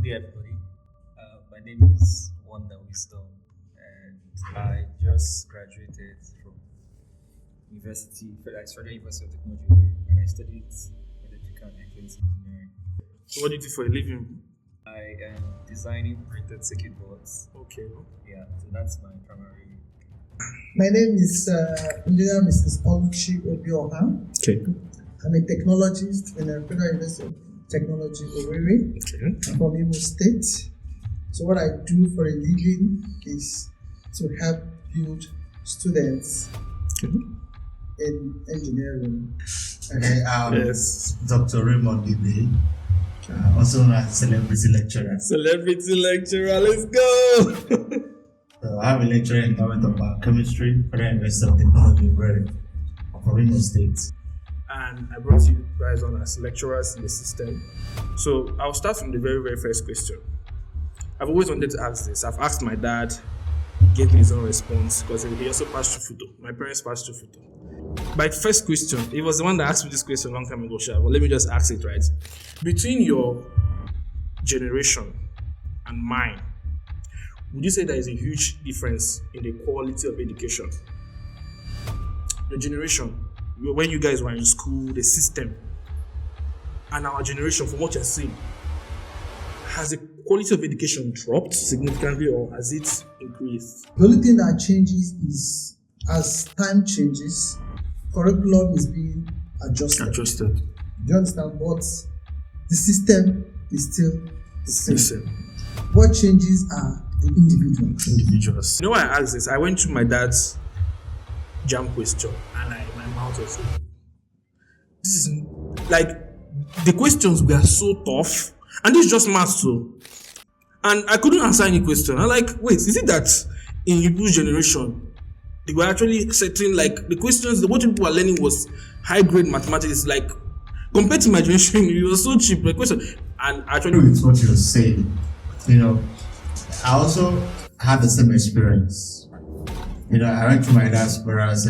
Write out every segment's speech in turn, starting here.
day, everybody. My name is Wonder Wisdom, and I just graduated from university, Federal University of Technology, and I studied electrical and electronics engineering. So what do you do for a living? I am designing printed circuit boards. Okay. Yeah, so that's my primary. My name is Engineer Mrs. Oluchi Obioha. Okay. I'm a technologist in the Federal University of Technology, Owerri. Okay. I'm from Imo State. So what I do for a living is to help build students in engineering. Okay, Yes. Dr. Raymond Debe, also known as celebrity lecturer. Celebrity lecturer, let's go. So I have a lecture in Department of Biochemistry, Federal University of Technology, Owerri, from Imo State. And I brought you guys on as lecturers in the system. So I'll start from the very, very first question. I've always wanted to ask this. I've asked my dad, he gave me his own response because he also passed through FUTO. My parents passed through FUTO. My first question, he was the one that asked me this question a long time ago, Sha, but let me just ask it right. Between your generation and mine, would you say there is a huge difference in the quality of education? Your generation, when you guys were in school, the system, and our generation, from what you're seeing, has the quality of education dropped significantly or has it increased? The only thing that changes is as time changes, curriculum is being adjusted. Adjusted. Do you understand? But the system is still the same. Listen, What changes are the individuals. individuals. You know why I asked this? I went through my dad's jam question and my mouth was like, this is like, the questions were so tough. And this is just maths too. And I couldn't answer any question. I'm like, wait, is it that in Ibu's generation, they were actually setting like the questions, what people were learning was high grade mathematics, like compared to my generation, it was so cheap. The question, and actually, With what you're saying, I also had the same experience. I went through my dad's brother's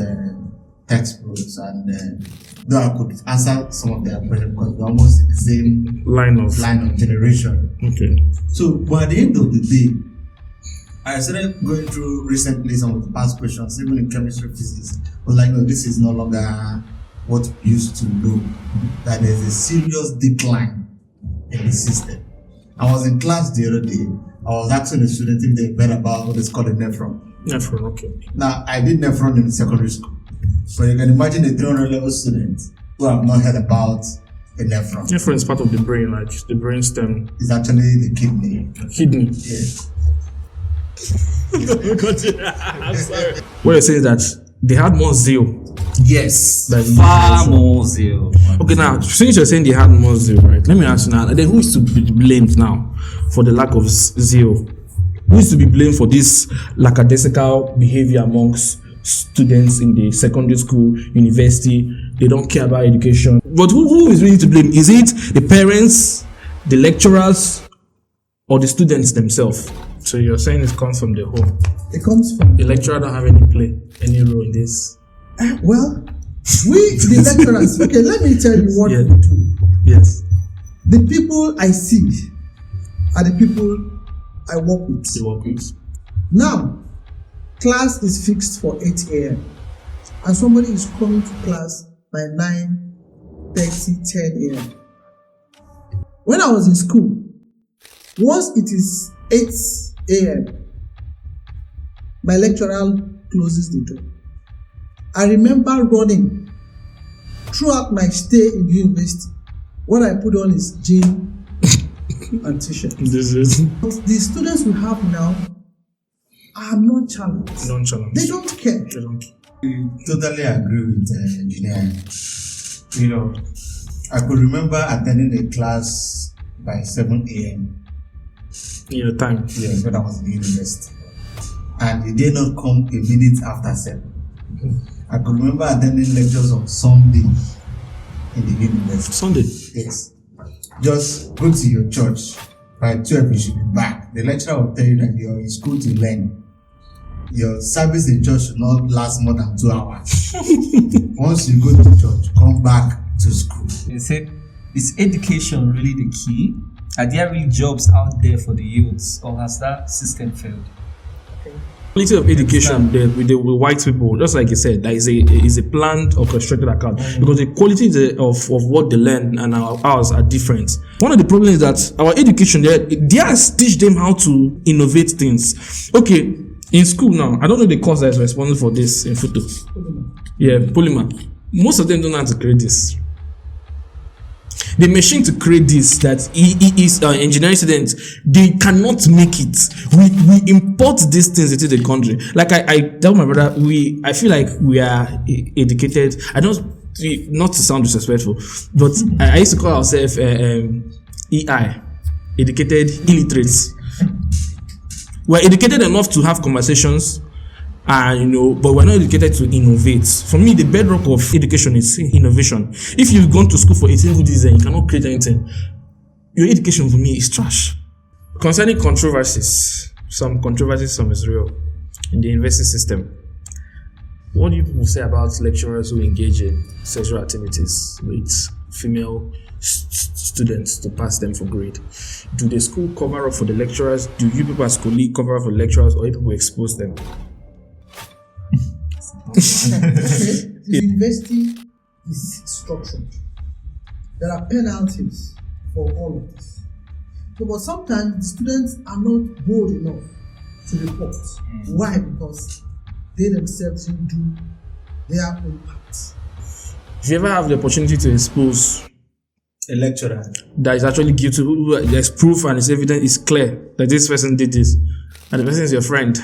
textbooks, and though I could answer some of their questions because we're almost in the same line of generation. Okay. So, but at the end of the day, I started going through recently some of the past questions, even in chemistry, physics. I was like, no, this is no longer what we used to know. That there's a serious decline in the system. I was in class the other day. I was asking the students if they read about what is called a nephron. Nephron, okay. Now, I did nephron in secondary school. But you can imagine a 300 level student who have not heard about a nephron. Nephron is part of the brain, like the brain stem. It's actually the kidney. Kidney. Yeah. I'm sorry. What you're saying is that they had more zeal. Yes. Far more zeal. Okay, now, since you're saying they had more zeal, right? Let me ask you now, then who is to be blamed now for the lack of zeal? Who is to be blamed for this lackadaisical behavior amongst students in the secondary school, university? They don't care about education. But who is really to blame? Is it the parents, the lecturers, or the students themselves? So you're saying it comes from the home. It comes from The lecturer don't have any role in this. well, we the lecturers. Okay, let me tell you what Yeah. we do. Yes. The people I see are the people I work with. The work with. Now, class is fixed for 8 a.m. and somebody is coming to class by 9:30, 10 a.m. When I was in school, once it is 8 a.m., my lecturer closes the door. I remember running throughout my stay in the university. What I put on is jean and t-shirt. This is But the students we have now are nonchalant. nonchalant. They don't care. They don't. Totally agree with engineering. I could remember attending a class by 7 a.m. In your time. Yes, when I was in university. And it did not come a minute after 7. I could remember attending lectures on Sunday in the university. Sunday. Yes. Just go to your church. By 12, you should be back. The lecturer will tell you that you're in school to learn. Your service in church should not last more than 2 hours. Once you go to church, come back to school. You said, is education really the key? Are there really jobs out there for the youths, or has that system failed? Quality of education there with the white people, just like you said, that is a planned or orchestrated account, because the quality of what they learn and ours are different. One of the problems is that our education they just teach them how to innovate things. Okay, in school now, I don't know the course that is responsible for this in photo. Yeah, polymer. Most of them don't know how to create this. The machine to create this that is engineering students, they cannot make it. We import these things into the country. Like I tell my brother, I feel like we are educated. I don't, not to sound disrespectful, but I used to call ourselves EI, educated illiterates. We're educated enough to have conversations, but we're not educated to innovate. For me, the bedrock of education is innovation. If you've gone to school for 18 good years and you cannot create anything, your education for me is trash. Concerning controversies, some is real in the university system. What do you people say about lecturers who engage in sexual activities with female students to pass them for grade? Do the school cover up for the lecturers? Do you people as colleagues cover up for the lecturers, or you people expose them? The university is structured. There are penalties for all of this. So, but sometimes the students are not bold enough to report. Why? Because they themselves didn't do their own part. If you ever have the opportunity to expose A lecturer. that is actually guilty, there's proof and it's evident, it's clear that this person did this, and the person is your friend,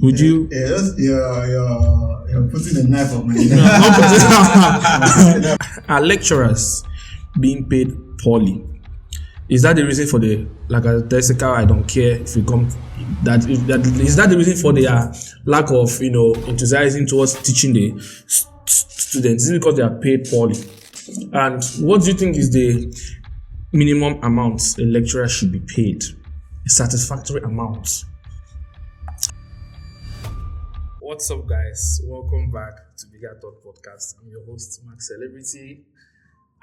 would you? You're putting a knife on my neck. Are lecturers being paid poorly? Is that the reason for the lackadaisical, I don't care if you come, is that the reason for their lack of enthusiasm towards teaching the students? Is it because they are paid poorly? And what do you think is the minimum amount a lecturer should be paid? A satisfactory amount. What's up, guys? Welcome back to Bigger Thought Podcast. I'm your host, Max Celebrity.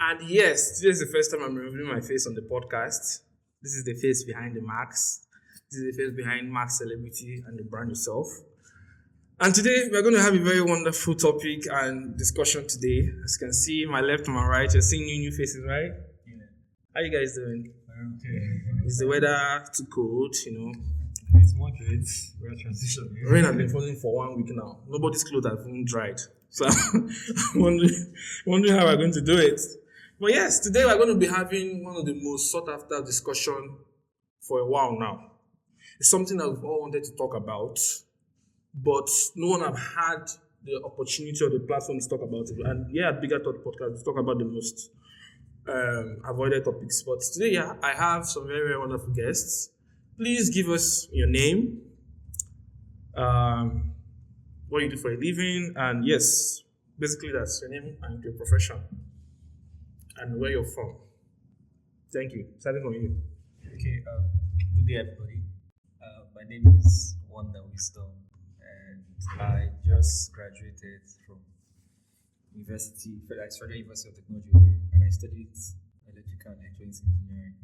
And yes, today is the first time I'm revealing my face on the podcast. This is the face behind the Max. This is the face behind Max Celebrity and the brand itself. And today we're going to have a very wonderful topic and discussion today. As you can see, my left and my right, you're seeing new faces, right? Yeah. How you guys doing? Okay. Is the weather too cold? It's moderate. We're transitioning. Rain has been falling for 1 week now. Nobody's clothes have even dried. So I'm wondering how we're going to do it. But yes, today we're going to be having one of the most sought after discussion for a while now. It's something that we've all wanted to talk about, but no one have had the opportunity or the platform to talk about it. And at Bigger Thought Podcast, we talk about the most avoided topics. But today, I have some very, very wonderful guests. Please give us your name, what you do for a living, and yes, basically that's your name and your profession, and where you're from. Thank you. Starting from you. Okay. Good day, everybody. My name is Wonder Wisdom, and I just graduated from university, Federal University of Technology, and I studied electrical and electronics engineering,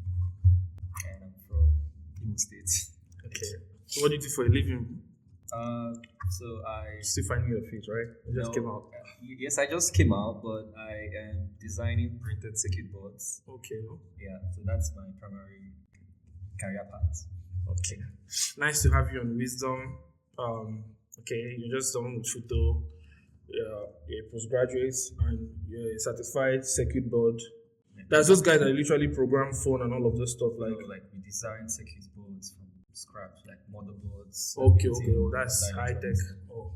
and I'm from State. Okay. So what do you do for a living? So I Still finding your feet, right? You just came out. Yes, I just came out, but I am designing printed circuit boards. Okay. Yeah, so that's my primary career path. Okay. Nice to have you on Wisdom. Okay, you're just done with photo. You're a postgraduate and you're a certified circuit board. That's those guys that literally program phone and all of those stuff. Like we design circuit boards from scratch, like motherboards. Okay, that's high tech. Oh,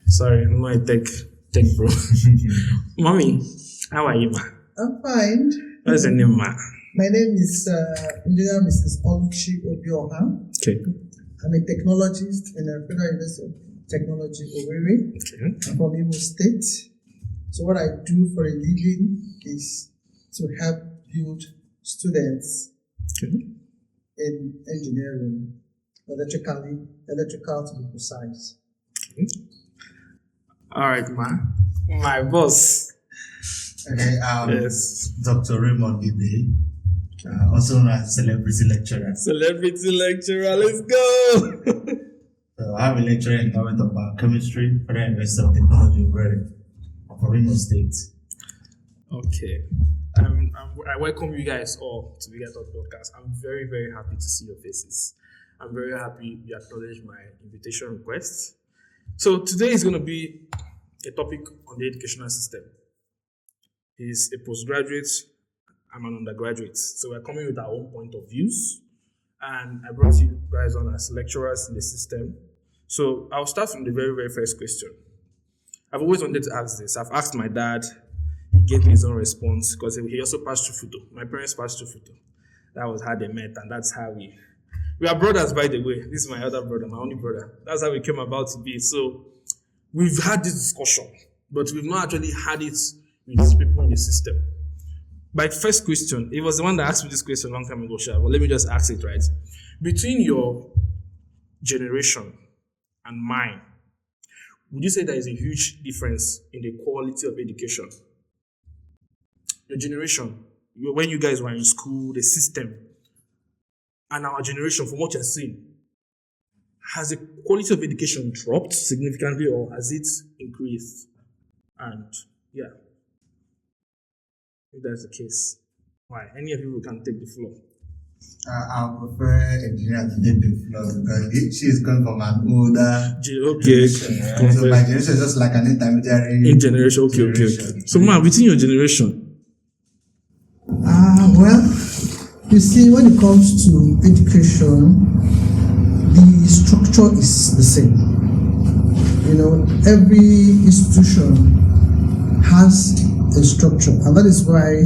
sorry, I'm not a tech bro. Mommy, how are you, ma? I'm fine. What's your name, ma? My name is Engineer Mrs. Oluchi Obioha. Okay. I'm a technologist in the Federal University of Technology, Owerri. Okay. I'm from Imo State. So what I do for a living is to help build students in engineering, electrical to be precise. All right, ma. My boss. Okay, Yes. Dr. Raymond Ibe. Also known as celebrity lecturer. Celebrity lecturer, let's go. So I have a lecturer in Department of Biochemistry, Federal University of Technology, from Imo State. Okay. I welcome you guys all to the Get Out podcast. I'm very, very happy to see your faces. I'm very happy you acknowledged my invitation request. So today is going to be a topic on the educational system. He's a postgraduate, I'm an undergraduate. So we're coming with our own point of views. And I brought you guys on as lecturers in the system. So I'll start from the very, very first question. I've always wanted to ask this. I've asked my dad. He gave me his own response because he also passed through Futo. My parents passed through Futo. That was how they met, and that's how we are brothers, by the way. This is my other brother, my only brother. That's how we came about to be. So we've had this discussion, but we've not actually had it with these people in the system. My first question, it was the one that asked me this question a long time ago, Sha, but let me just ask it right. Between your generation and mine, would you say there is a huge difference in the quality of education? Your generation, when you guys were in school, the system, and our generation, from what you're seeing, has the quality of education dropped significantly or has it increased? And yeah, if that's the case, why? Any of you can take the floor. I prefer engineer to take the floor because she is coming from an older Okay. generation. So my generation is just like an intermediary. In generation, okay. So, man, within your generation, Well, you see, when it comes to education, the structure is the same. You know, every institution has a structure, and that is why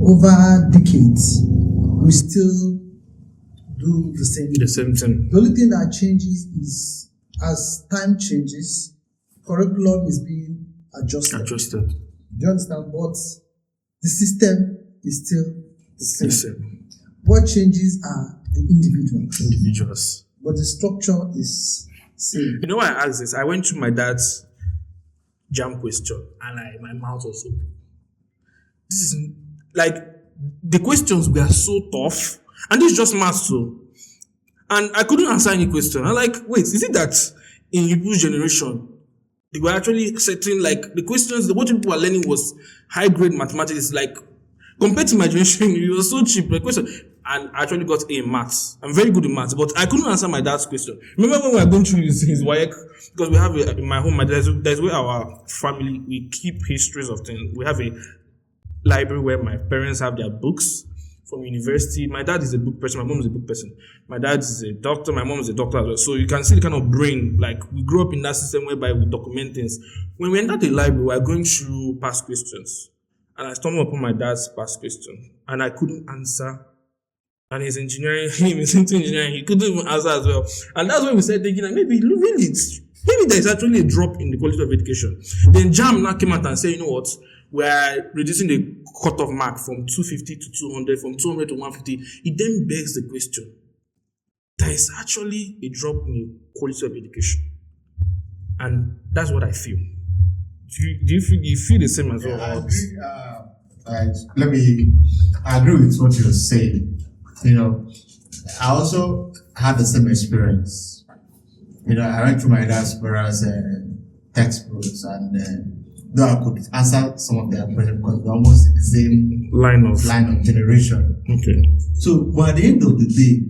over decades we still do the same. the same thing. The only thing that changes is as time changes, curriculum is being adjusted. Adjusted. Do you understand? But the system is still the same. The same. What changes are the individuals, Individuals. but the structure is same. You know why I asked this? I went through my dad's jam question and my mouth was open. This is like the questions were so tough, and this is just maths, so. And I couldn't answer any question. I'm like, wait, is it that in people's generation they were actually setting like the questions? What people were learning was high grade mathematics, like compared to my generation, it was so cheap. The question, and I actually got A in maths. I'm very good in maths, but I couldn't answer my dad's question. Remember when we were going through his WAEC? Because we have in my home, there's where our family, we keep histories of things. We have a library where my parents have their books from university. My dad is a book person, my mom is a book person. My dad is a doctor, my mom is a doctor as well. So you can see the kind of brain, like we grew up in that system whereby we document things. When we entered the library, we were going through past questions. And I stumbled upon my dad's past question. And I couldn't answer. And he's engineering, he's into engineering, he couldn't even answer as well. And that's when we started thinking that maybe there's actually a drop in the quality of education. Then JAM now came out and said, you know what, we're reducing the cutoff mark from 250 to 200, from 200 to 150. It then begs the question, there is actually a drop in the quality of education. And that's what I feel. Do you feel the same as well? I agree. I agree with what you're saying. You know, I also had the same experience. You know, I went through my dad's brother's textbooks, and though I could answer some of their questions because we're almost in the same line of generation. Okay. So, but at the end of the day,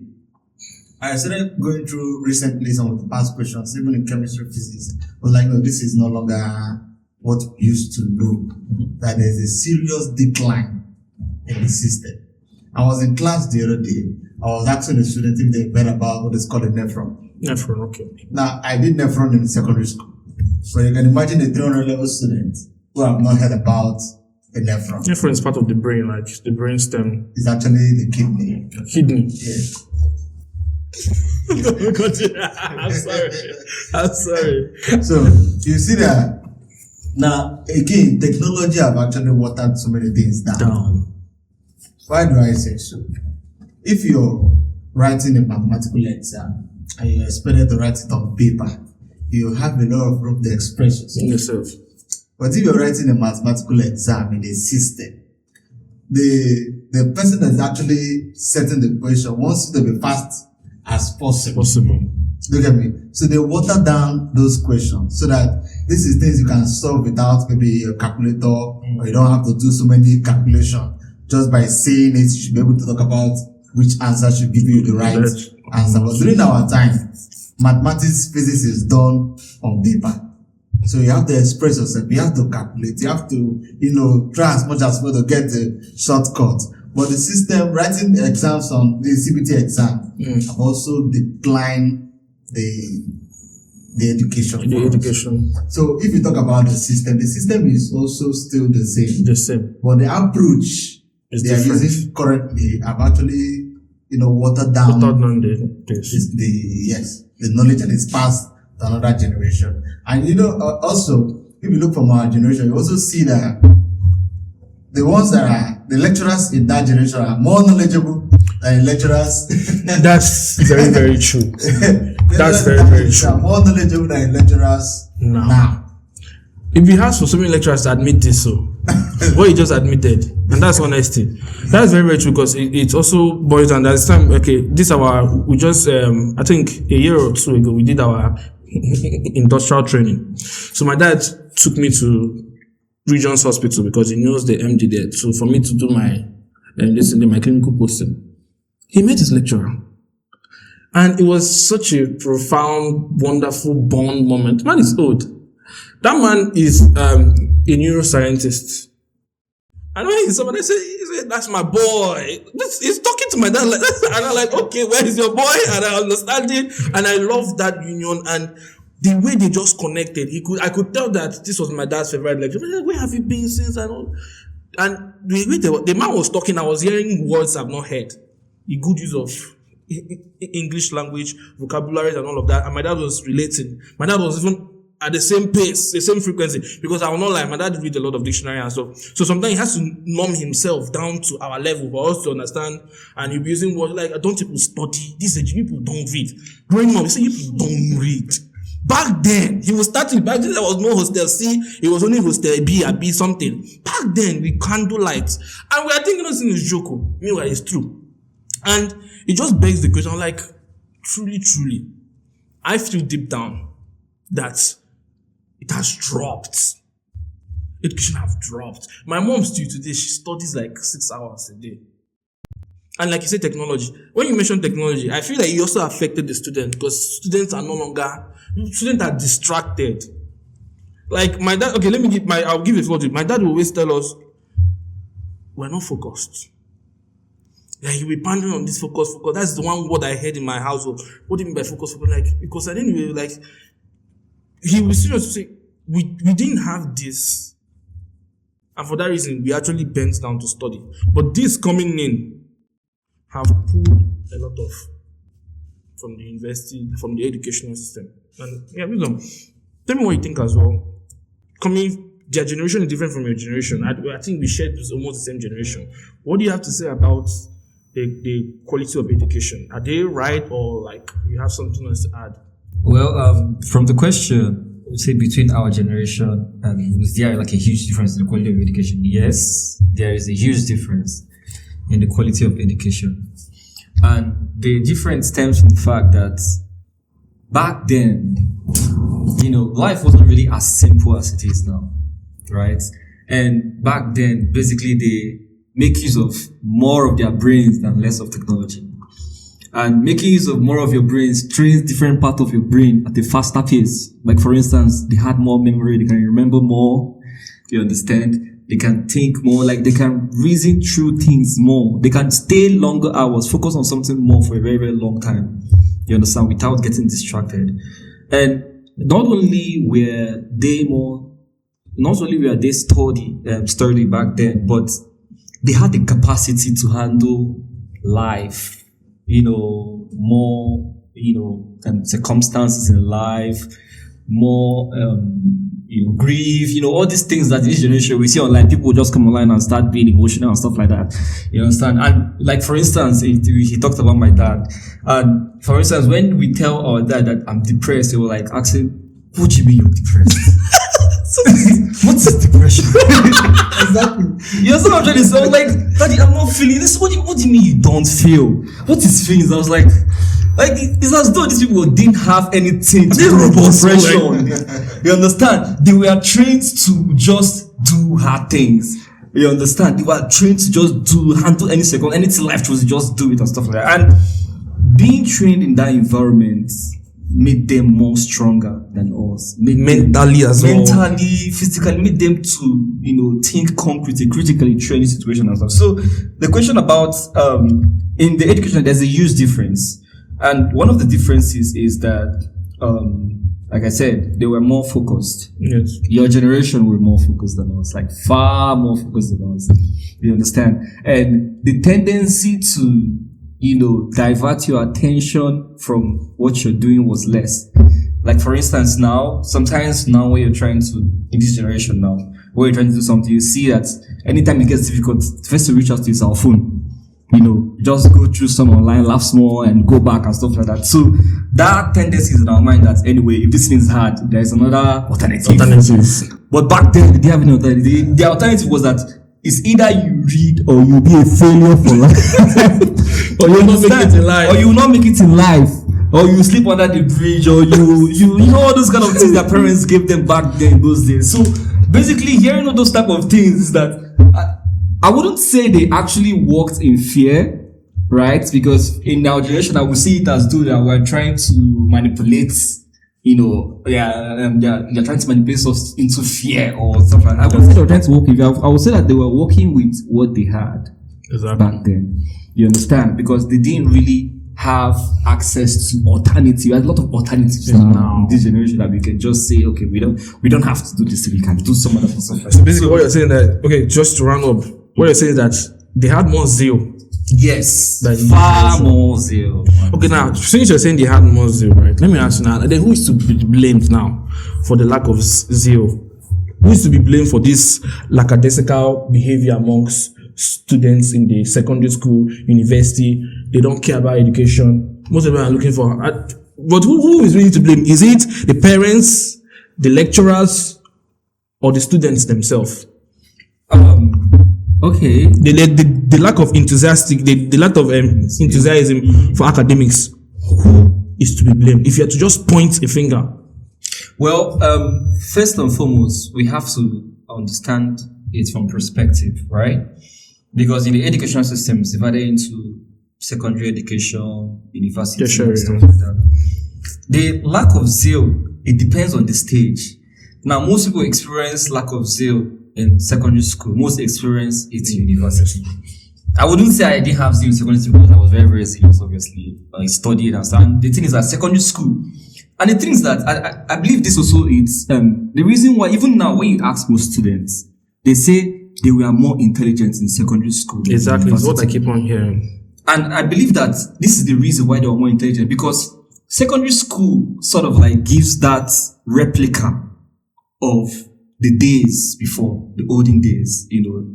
I started going through recently some of the past questions, even in chemistry, physics. I was like, no, this is no longer what we used to know. That there's a serious decline in the system. I was in class the other day. I was asking the students if they read about what is called a nephron. Nephron, okay. Now, I did nephron in secondary school. So you can imagine a 300 level student who have not heard about a nephron. Nephron is part of the brain, like the brain stem. It's actually the kidney. Kidney. Yeah. I'm sorry. So, you see that now, again, technology have actually watered so many things down. Why do I say so? If you're writing a mathematical exam and you're expected to write it on paper, you have a lot of room to express yourself. But if you're writing a mathematical exam in a system, the the person that's actually setting the question wants you to be fast as possible. Look at me. So they water down those questions so that this is things you can solve without maybe a calculator, or you don't have to do so many calculations. Just by saying it, you should be able to talk about which answer should give you the right answer. But during our time, mathematics, physics is done on paper. So you have to express yourself, you have to calculate, you have to, try as much as possible to get the shortcut. But the system, writing exams on the CBT exam, have also declined the education. The education. So if you talk about the system is also still the same. The same. But the approach they are using currently have actually, watered down the knowledge that is passed to another generation. And also, if you look from our generation, you also see that the lecturers in that generation are more knowledgeable than lecturers. That's very, very true. That's very, very true. Are more knowledgeable than lecturers now. If you ask for so many lecturers to admit this, so what you just admitted, and that's honesty. That's very, very true, because it also boils down. That's time. Okay, we just I think a year or two ago we did our industrial training. So my dad took me to Regions Hospital because he knows the MD there. So for me to do my clinical posting, he met his lecturer, and it was such a profound, wonderful bond moment. Man is old. That man is a neuroscientist. And when somebody said, "That's my boy," he's talking to my dad like that, and I'm like, "Okay, where is your boy?" And I understand it, and I love that union and the way they just connected. I could tell that this was my dad's favorite lecture. Where have you been since? And all, and the man was talking. I was hearing words I've not heard. The good use of English language, vocabularies, and all of that. And my dad was relating. My dad was even at the same pace, the same frequency, because I will not lie, my dad read a lot of dictionary and stuff. So sometimes he has to numb himself down to our level for us to understand, and he'll be using words like, "Don't people study? This age, people don't read." Growing up, he said, "People don't read." Back then, back then there was no hostel C, it was only hostel B or B something. Back then, we candlelight. And we are thinking this thing is joke. Meanwhile, it's true. And it just begs the question, like, truly, I feel deep down that it has dropped. Education have dropped. My mom still today, she studies like 6 hours a day. And like you said, technology. When you mention technology, I feel like it also affected the students, because students are distracted. Like my dad, okay, I'll give it logic. My dad will always tell us, we're not focused. Yeah, you'll be pounding on this focus. That's the one word I heard in my household. What do you mean by focus? Like, because I didn't really like, he was serious to say, we didn't have this. And for that reason, we actually bent down to study. But this coming in have pulled a lot of from the university, from the educational system. And yeah, wisdom. Tell me what you think as well. Their generation is different from your generation. I think we shared almost the same generation. What do you have to say about the quality of education? Are they right, or like you have something else to add? Well, from the question, say between our generation and is there like a huge difference in the quality of education? Yes, there is a huge difference in the quality of education. And the difference stems from the fact that back then, life wasn't really as simple as it is now, right? And back then, basically, they make use of more of their brains than less of technology. And making use of more of your brains trains different part of your brain at a faster pace. Like, for instance, they had more memory, they can remember more, you understand? They can think more, like they can reason through things more. They can stay longer hours, focus on something more for a very, very long time. You understand? Without getting distracted. And not only were they sturdy back then, but they had the capacity to handle life, more, circumstances in life, more, grief, all these things that in this generation we see online. People just come online and start being emotional and stuff like that. You understand? And like, for instance, he talked about my dad. And for instance, when we tell our dad that I'm depressed, they were like asking, "What do you mean you're depressed?" What is depression? Exactly. You know what I'm trying to say? I was like, Daddy, I'm not feeling this. What do you mean you don't feel? What is feelings? I was like, it's as though these people didn't have anything to do with depression. You understand? They were trained to just do hard things. You understand? They were trained to just handle any second, anything life chose, just do it and stuff like that. And being trained in that environment made them more stronger than us. Mentally as well. Mentally, physically, made them to, think critically, train the situation and stuff. So the question about, in the education, there's a huge difference. And one of the differences is that, like I said, they were more focused. Yes. Your generation were more focused than us, like far more focused than us. You understand? And the tendency to, divert your attention from what you're doing was less. Like, for instance, sometimes now when you're trying to, in this generation now, when you're trying to do something, you see that anytime it gets difficult, first to reach out to your cell phone. Just go through some online, laugh small, and go back and stuff like that. So that tendency is in our mind that anyway, if this thing is hard, there is another alternative. But back then, they didn't have any alternative. The alternative was that it's either you read or you'll be a failure for life, or you'll not make it in life, or you will not make it in life, or you sleep under the bridge, or you all those kind of things that parents gave them back then in those days. So basically, hearing all those type of things is that. I wouldn't say they actually walked in fear, right? Because in our generation, I would see it as though that we're trying to manipulate, they're trying to manipulate us into fear or stuff like that. I wouldn't say they were trying to walk in fear. I would say that they were working with what they had back then. You understand? Because they didn't really have access to alternative. There's a lot of alternatives now in this generation that we can just say, okay, we don't have to do this. We can do some other stuff. So basically, what you're saying that, okay, just to round up, what you're saying is that they had more zeal. Yes, far more zeal. Okay, now since you're saying they had more zeal, right? Let me ask you now. Then who is to be blamed now for the lack of zeal? Who is to be blamed for this lackadaisical behavior amongst students in the secondary school, university? They don't care about education. Most of them are looking for. But who is really to blame? Is it the parents, the lecturers, or the students themselves? Okay. The lack of the lack of enthusiasm for academics. Who is to be blamed? If you had to just point a finger. Well, first and foremost, we have to understand it from perspective, right? Because in the educational system, it's divided into secondary education, university, and stuff like that. The lack of zeal, it depends on the stage. Now, most people experience lack of zeal in secondary school. Most experience it in university. I wouldn't say I didn't have zeal in secondary school because I was very, very serious, obviously. I studied and stuff. And the thing is that secondary school, and the thing is that I believe this also is the reason why even now when you ask most students, they say they were more intelligent in secondary school. Exactly, it's what I keep on hearing. And I believe that this is the reason why they were more intelligent, because secondary school sort of like gives that replica of the days before, the olden days,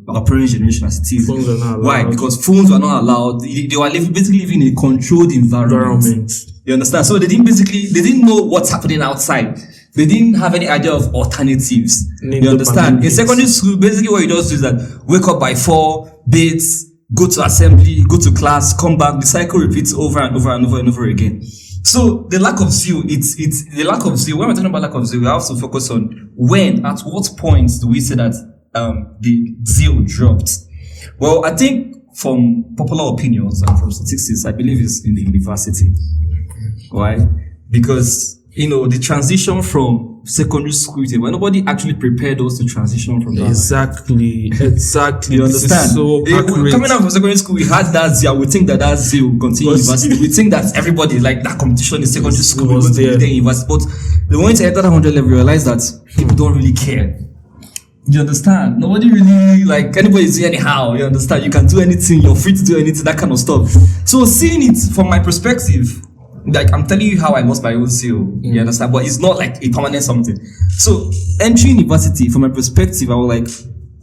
our parents' generation as it is. Phones are not allowed. Why? Because phones were not allowed. They were basically living in a controlled environment. You understand? So they didn't know what's happening outside. They didn't have any idea of alternatives. You understand? In secondary school, basically what you just do is that wake up by 4, bathe, go to assembly, go to class, come back. The cycle repeats over and over and over and over again. So the lack of zeal, it's the lack of zeal. When we're talking about lack of zeal, we have to focus on at what point do we say that the zeal dropped? Well, I think from popular opinions and from statistics, I believe it's in the university. Why? Because the transition from secondary school to when nobody actually prepared us to transition from that. Exactly. You understand? So coming out from secondary school, we had that zeal. We think that zeal will continue university. We think that everybody like that competition in secondary school was there. University. But the moment you enter that 100 level, you realize that people don't really care. You understand? Nobody really anybody is anyhow. You understand? You can do anything. You're free to do anything. That kind of stuff. So seeing it from my perspective. I'm telling you how I lost my own zeal. You understand? But it's not like a permanent something. So entering university, from my perspective, I was like,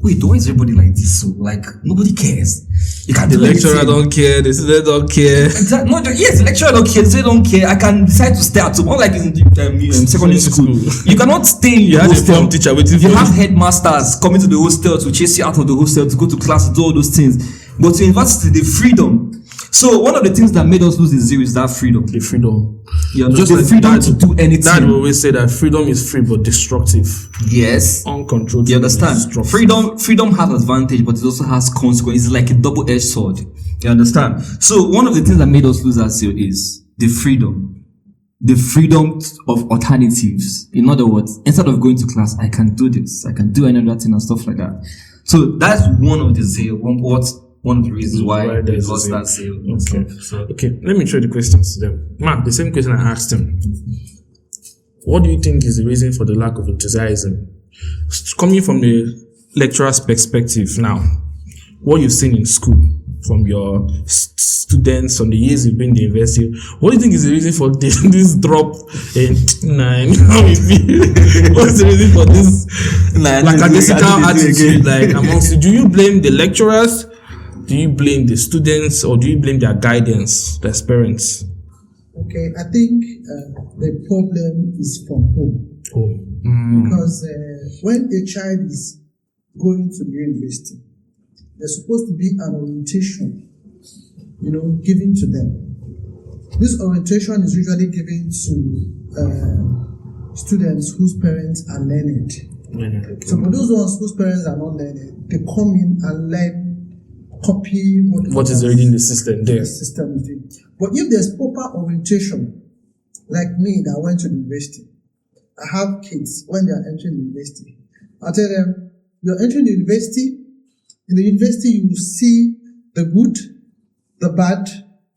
wait, why is everybody like this? So, like, nobody cares. You can't The do lecturer anything. don't care, the student don't care. Exactly. No, yes, the lecturer don't care. They don't care. I can decide to stay at home. Unlike in secondary school, you cannot stay in You the had a hostel. form teacher waiting You for have you. headmasters coming to the hostel to chase you out of the hostel to go to class to do all those things. But to university, the freedom. So one of the things that made us lose the zeal is that freedom. The freedom. Yeah, Just the like freedom Dad- to do anything. Dad will always say that freedom is free but destructive. Yes. Uncontrolled. You freedom is understand? destructive. Freedom has advantage, but it also has consequences. It's like a double-edged sword. You understand? So one of the things that made us lose our zeal is the freedom. The freedom of alternatives. In other words, instead of going to class, I can do this. I can do any other thing and stuff like that. So that's one of the zeal. One of the reasons why we there's a lost zeal. that zeal. Okay. So Okay, let me throw the questions to them. Mark, the same question I asked him. What do you think is the reason for the lack of enthusiasm? Coming from the lecturer's perspective now, what you've seen in school from your students, from the years you've been in the university, what do you think is the reason for this drop in 9? What's the reason for this lackadaisical attitude? Like amongst you? Do you blame the lecturers? Do you blame the students, or do you blame their guidance, their parents? Okay, I think the problem is from home. Because when a child is going to the university, there's supposed to be an orientation, given to them. This orientation is usually given to students whose parents are learned. So for those ones whose parents are not learned, they come in and learn, copy What is already in the system there? the system is doing. But if there's proper orientation, like me that went to the university, I have kids when they are entering the university. I tell them, you're entering the university. In the university, you will see the good, the bad,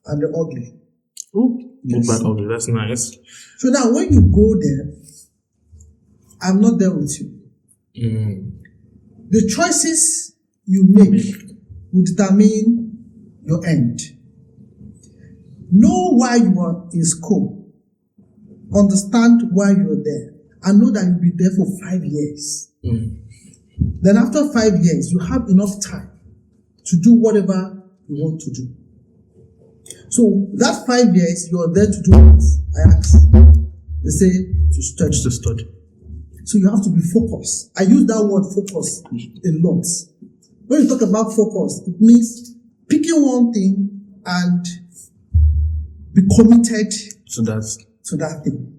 and the ugly. Good, bad, ugly. That's nice. So now, when you go there, I'm not there with you. The choices you make will determine your end. Know why you are in school. Understand why you're there. And know that you'll be there for 5 years. Then after 5 years, you have enough time to do whatever you want to do. So that 5 years, you're there to do what I ask. They say to study. To study. So you have to be focused. I use that word focus a lot. When you talk about focus, it means picking one thing and be committed So that's to that thing.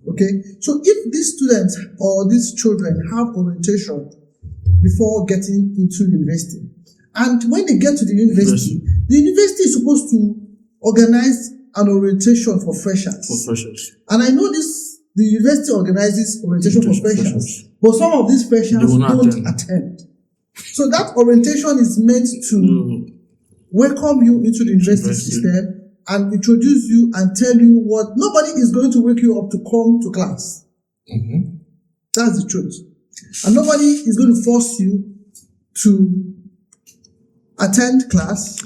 Okay? So if these students or these children have orientation before getting into university, and when they get to the university is supposed to organize an orientation for freshers. And I know the university organizes orientation for freshers, but some of these freshers don't attend. So that orientation is meant to welcome you into the university system and introduce you and tell you what. Nobody is going to wake you up to come to class. That's the truth. And nobody is going to force you to attend class.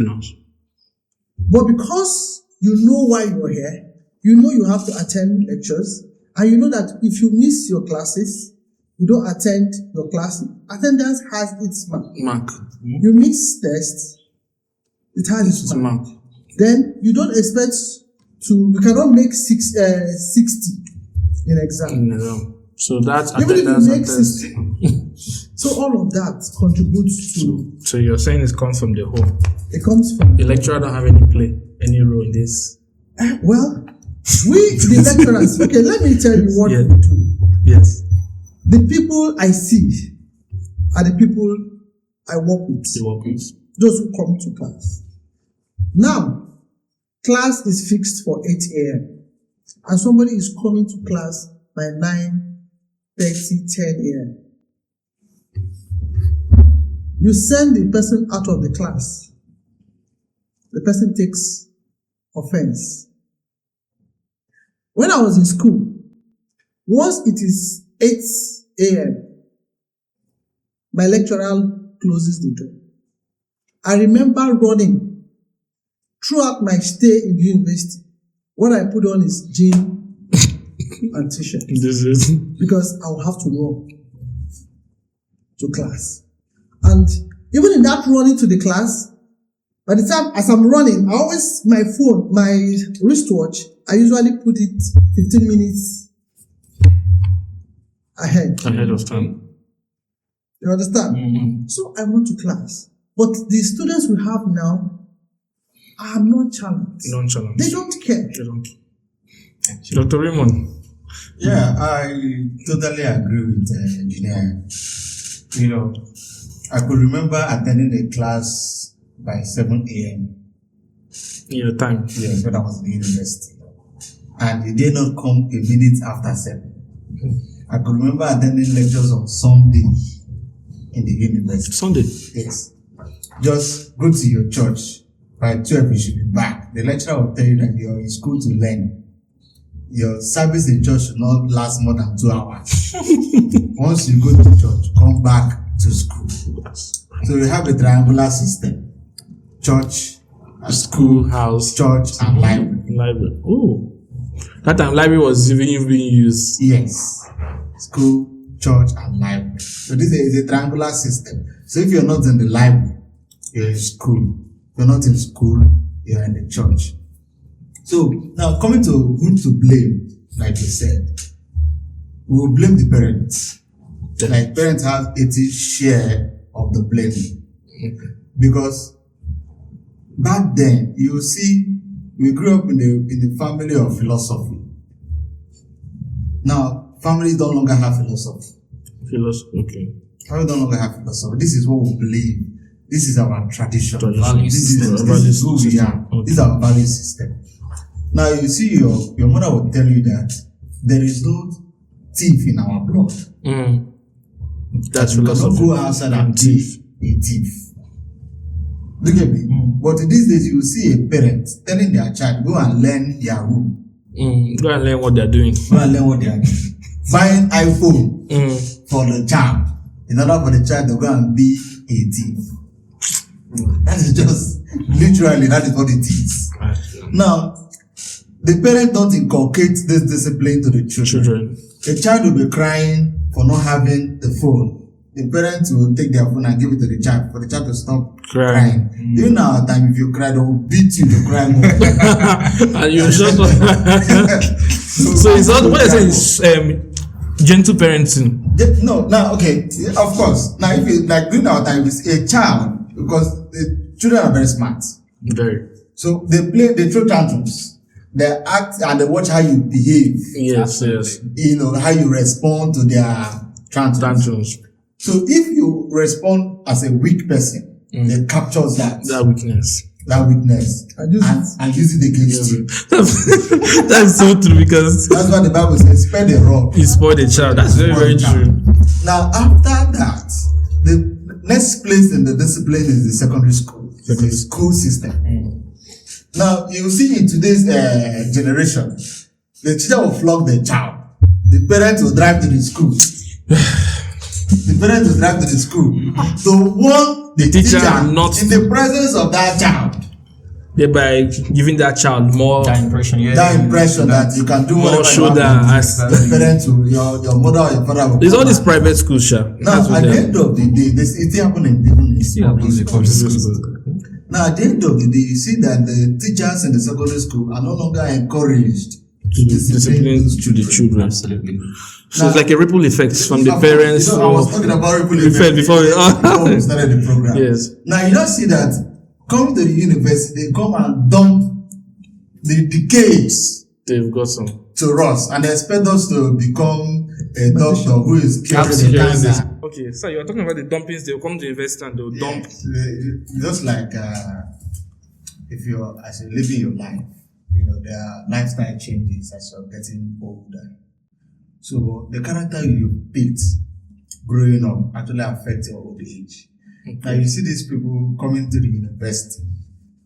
But because you know why you're here, you know you have to attend lectures, and you know that if you miss your classes, you don't attend your class. Attendance has its mark. You miss tests, it has its mark. Then you don't expect you cannot make 60 in exam. So that's even if attendance you make 60. So all of that contributes to. So you're saying it comes from the home. It comes from The lecturer don't have any role in this. Well, we the lecturers. Okay, let me tell you what we do. Yes. The people I see are the people I work with. You work with. Those who come to class. Now, class is fixed for 8 a.m. and somebody is coming to class by 9:30, 10 a.m. You send the person out of the class. The person takes offense. When I was in school, once it is 8 a.m., my lecturer closes the door. I remember running throughout my stay in the university. What I put on is jean and t-shirt because I will have to run to class. And even in that running to the class, by the time as I'm running, I always my phone, my wristwatch, I usually put it 15 minutes ahead. Ahead of time. You understand? Mm-hmm. So I went to class. But the students we have now are nonchalant. Nonchalant. They don't care. They don't. Dr. Raymond. Yeah, I totally agree with engineer. You know, I could remember attending a class by 7 a.m. In your time. Yes, when I was in the university. And it did not come a minute after 7. I could remember attending lectures on Sunday in the university. Sunday. Yes. Just go to your church. By 12, you should be back. The lecturer will tell you that you're in school to learn. Your service in church should not last more than 2 hours. Once you go to church, come back to school. So we have a triangular system. Church, School, house, church, and library. library. Oh. That time library was even being used. Yes. School, church, and library. So this is a triangular system. So if you're not in the library, you're in school. If you're not in school, you're in the church. So now coming to who to blame, like you said, we will blame the parents. Like parents have 80 share of the blame. Because back then, you see, we grew up in the family of philosophy. Now, families no longer have philosophy. Philosophy. Okay. Families no longer have philosophy. This is what we believe. This is our tradition. Value This system. is who we are. Okay. This is our value system. Now, you see, your mother will tell you that there is no thief in our blood. Mm. That's You cannot philosophy. go outside and thief a thief. Look at me. But these days, you will see a parent telling their child, go and learn Yahoo. Go and learn what they're doing. Go and learn what they are doing. Buying iPhone for the child in order for the child to go and be a thief. That is just, literally, that is what it is. Now, the parent don't inculcate this discipline to the children. A child will be crying for not having the phone. The parents will take their phone and give it to the child for the child to stop crying. Even now, at time, if you cry, they will beat you to cry more. And you just so it's not what I say is gentle parenting. No, now okay, of course. Now if you like during our time, it's a child because the children are very smart. Very. So they throw tantrums. They act and they watch how you behave. Yes, yes. You know, how you respond to their tantrums. So if you respond as a weak person, they captures that weakness. That weakness and use it against you. That's so true because that's what the Bible says, spare the rod. You spoil the child. That's very, very true. Now after that, the next place in the discipline is the secondary school. The school system. Now you see in today's generation, the teacher will flog the child. The parents will drive to the school. The parents will drive to the school to warn the teacher not in the presence of that child. Thereby giving that child more that impression that you can do more shoulder as the parents will, your mother or your father will. There's all these private schools, sure. Now at the end of the day, this it happen in public schools. Now at the end of the day, you see that the teachers in the secondary school are no longer encouraged to discipline to the children. Absolutely. So it's like a ripple effect from the parents. I was talking about ripple effect before we started the program. Yes. Now you don't see that come to the university, they come and dump the decades they've got some to us and they expect us to become a doctor who is curing the cancer. Okay, so you're talking about the dumpings, they'll come to university and they'll dump. Just like if you're as you're living your life, you know, there are lifestyle changes as you're getting older. So the character you picked growing up actually affects your old age. Okay. Now you see these people coming to the university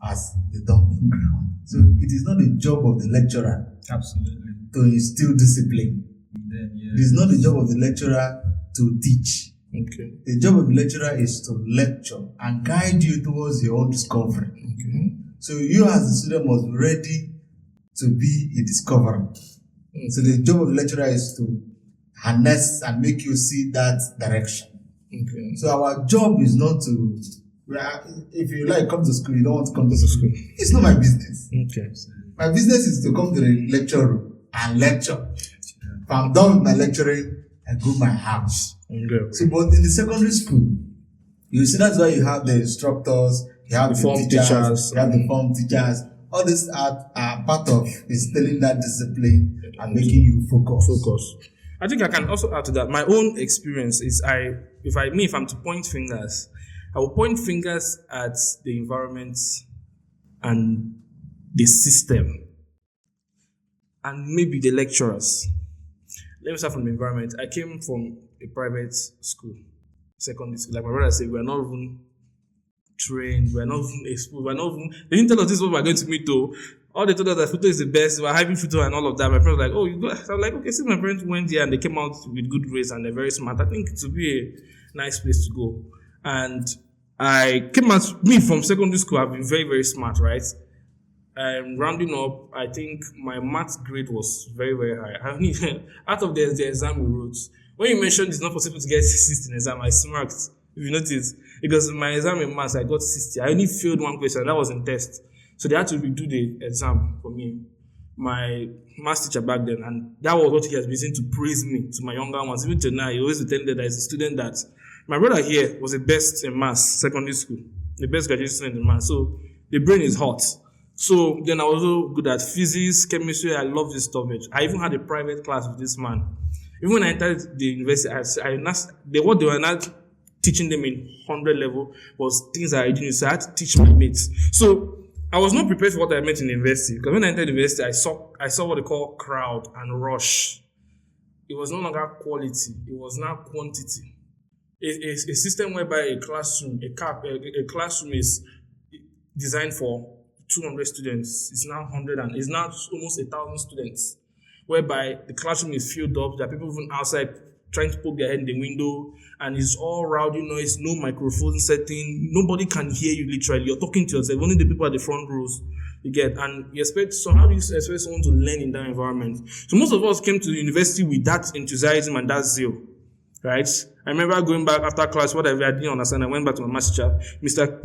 as the dumping ground. So it is not the job of the lecturer to instill discipline. It is not the job of the lecturer to teach. Okay. The job of the lecturer is to lecture and guide you towards your own discovery. Okay. So you as a student must be ready to be a discoverer. So the job of the lecturer is to harness and make you see that direction. Okay. So our job is not to. If you like come to school, you don't want to come to school. It's not my business. Okay. My business is to come to the lecture room and lecture. If I'm done with my lecturing, I go to my house. Okay. So, but in the secondary school, you see that's why you have the instructors, you have the form teachers. you have the form teachers. All these are part of instilling that discipline and making you focus. I think I can also add to that. My own experience is if I'm to point fingers, I will point fingers at the environment and the system and maybe the lecturers. Let me start from the environment. I came from a private school, secondary school. Like my brother said, we are not even trained, we are not even exposed, they didn't tell us this is what we're going to meet though. All they told us that photo is the best, we're having photo and all of that. My parents were like, oh, you go. So I was like, okay, since my parents went there and they came out with good grades and they're very smart, I think it would be a nice place to go. And I came out, me from secondary school, I've been very, very smart, right? Rounding up, I think my math grade was very, very high. I mean, out of the exam we wrote, when you mentioned it's not possible to get 60 in exam, I smirked, if you notice, because my exam in maths, I got 60. I only failed one question, that was in test. So they had to redo the exam for me. My maths teacher back then, and that was what he has been saying to praise me to my younger ones. Even till now, he always pretended that as a student that my brother here was the best in maths, secondary school, the best graduate student in maths. So the brain is hot. So then I was also good at physics, chemistry. I love this stuff. I even had a private class with this man. Even when I entered the university, what they were not teaching them in 100 level was things that I didn't. So I had to teach my mates. So I was not prepared for what I met in the university, because when I entered the university, I saw what they call crowd and rush. It was no longer quality; it was now quantity. A system whereby a classroom is designed for 200 students. It's now 100 and it's now almost 1,000 students. Whereby the classroom is filled up. There are people even outside trying to poke their head in the window, and it's all rowdy noise, no microphone setting, nobody can hear you literally. You're talking to yourself, only the people at the front rows you get. And you expect, so how do you expect someone to learn in that environment? So most of us came to the university with that enthusiasm and that zeal, right? I remember going back after class, whatever I didn't understand, I went back to my math teacher, Mr.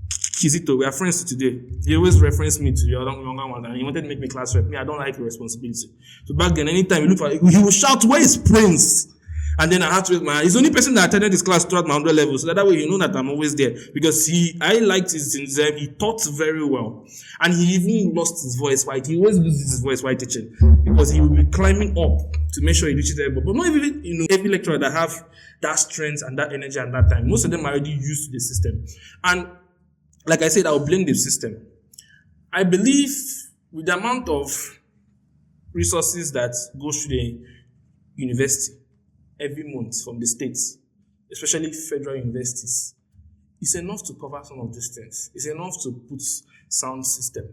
Kizito, we are friends today. He always referenced me to the other younger one, and he wanted to make me class rep. Me, I don't like your responsibility. So back then, anytime you look for, he will shout, "Where is Prince?" And then I had to raise my hand. He's the only person that attended this class throughout my 100 levels. So that way you know that I'm always there. Because I liked his exam. He taught very well. And he even lost his voice while he always loses his voice while teaching. Because he will be climbing up to make sure he reaches everybody. But not even, every lecturer that have that strength and that energy and that time. Most of them are already used to the system. And like I said, I will blame the system. I believe with the amount of resources that go through the university every month from the states, especially federal universities, it's enough to cover some of these things. It's enough to put sound system.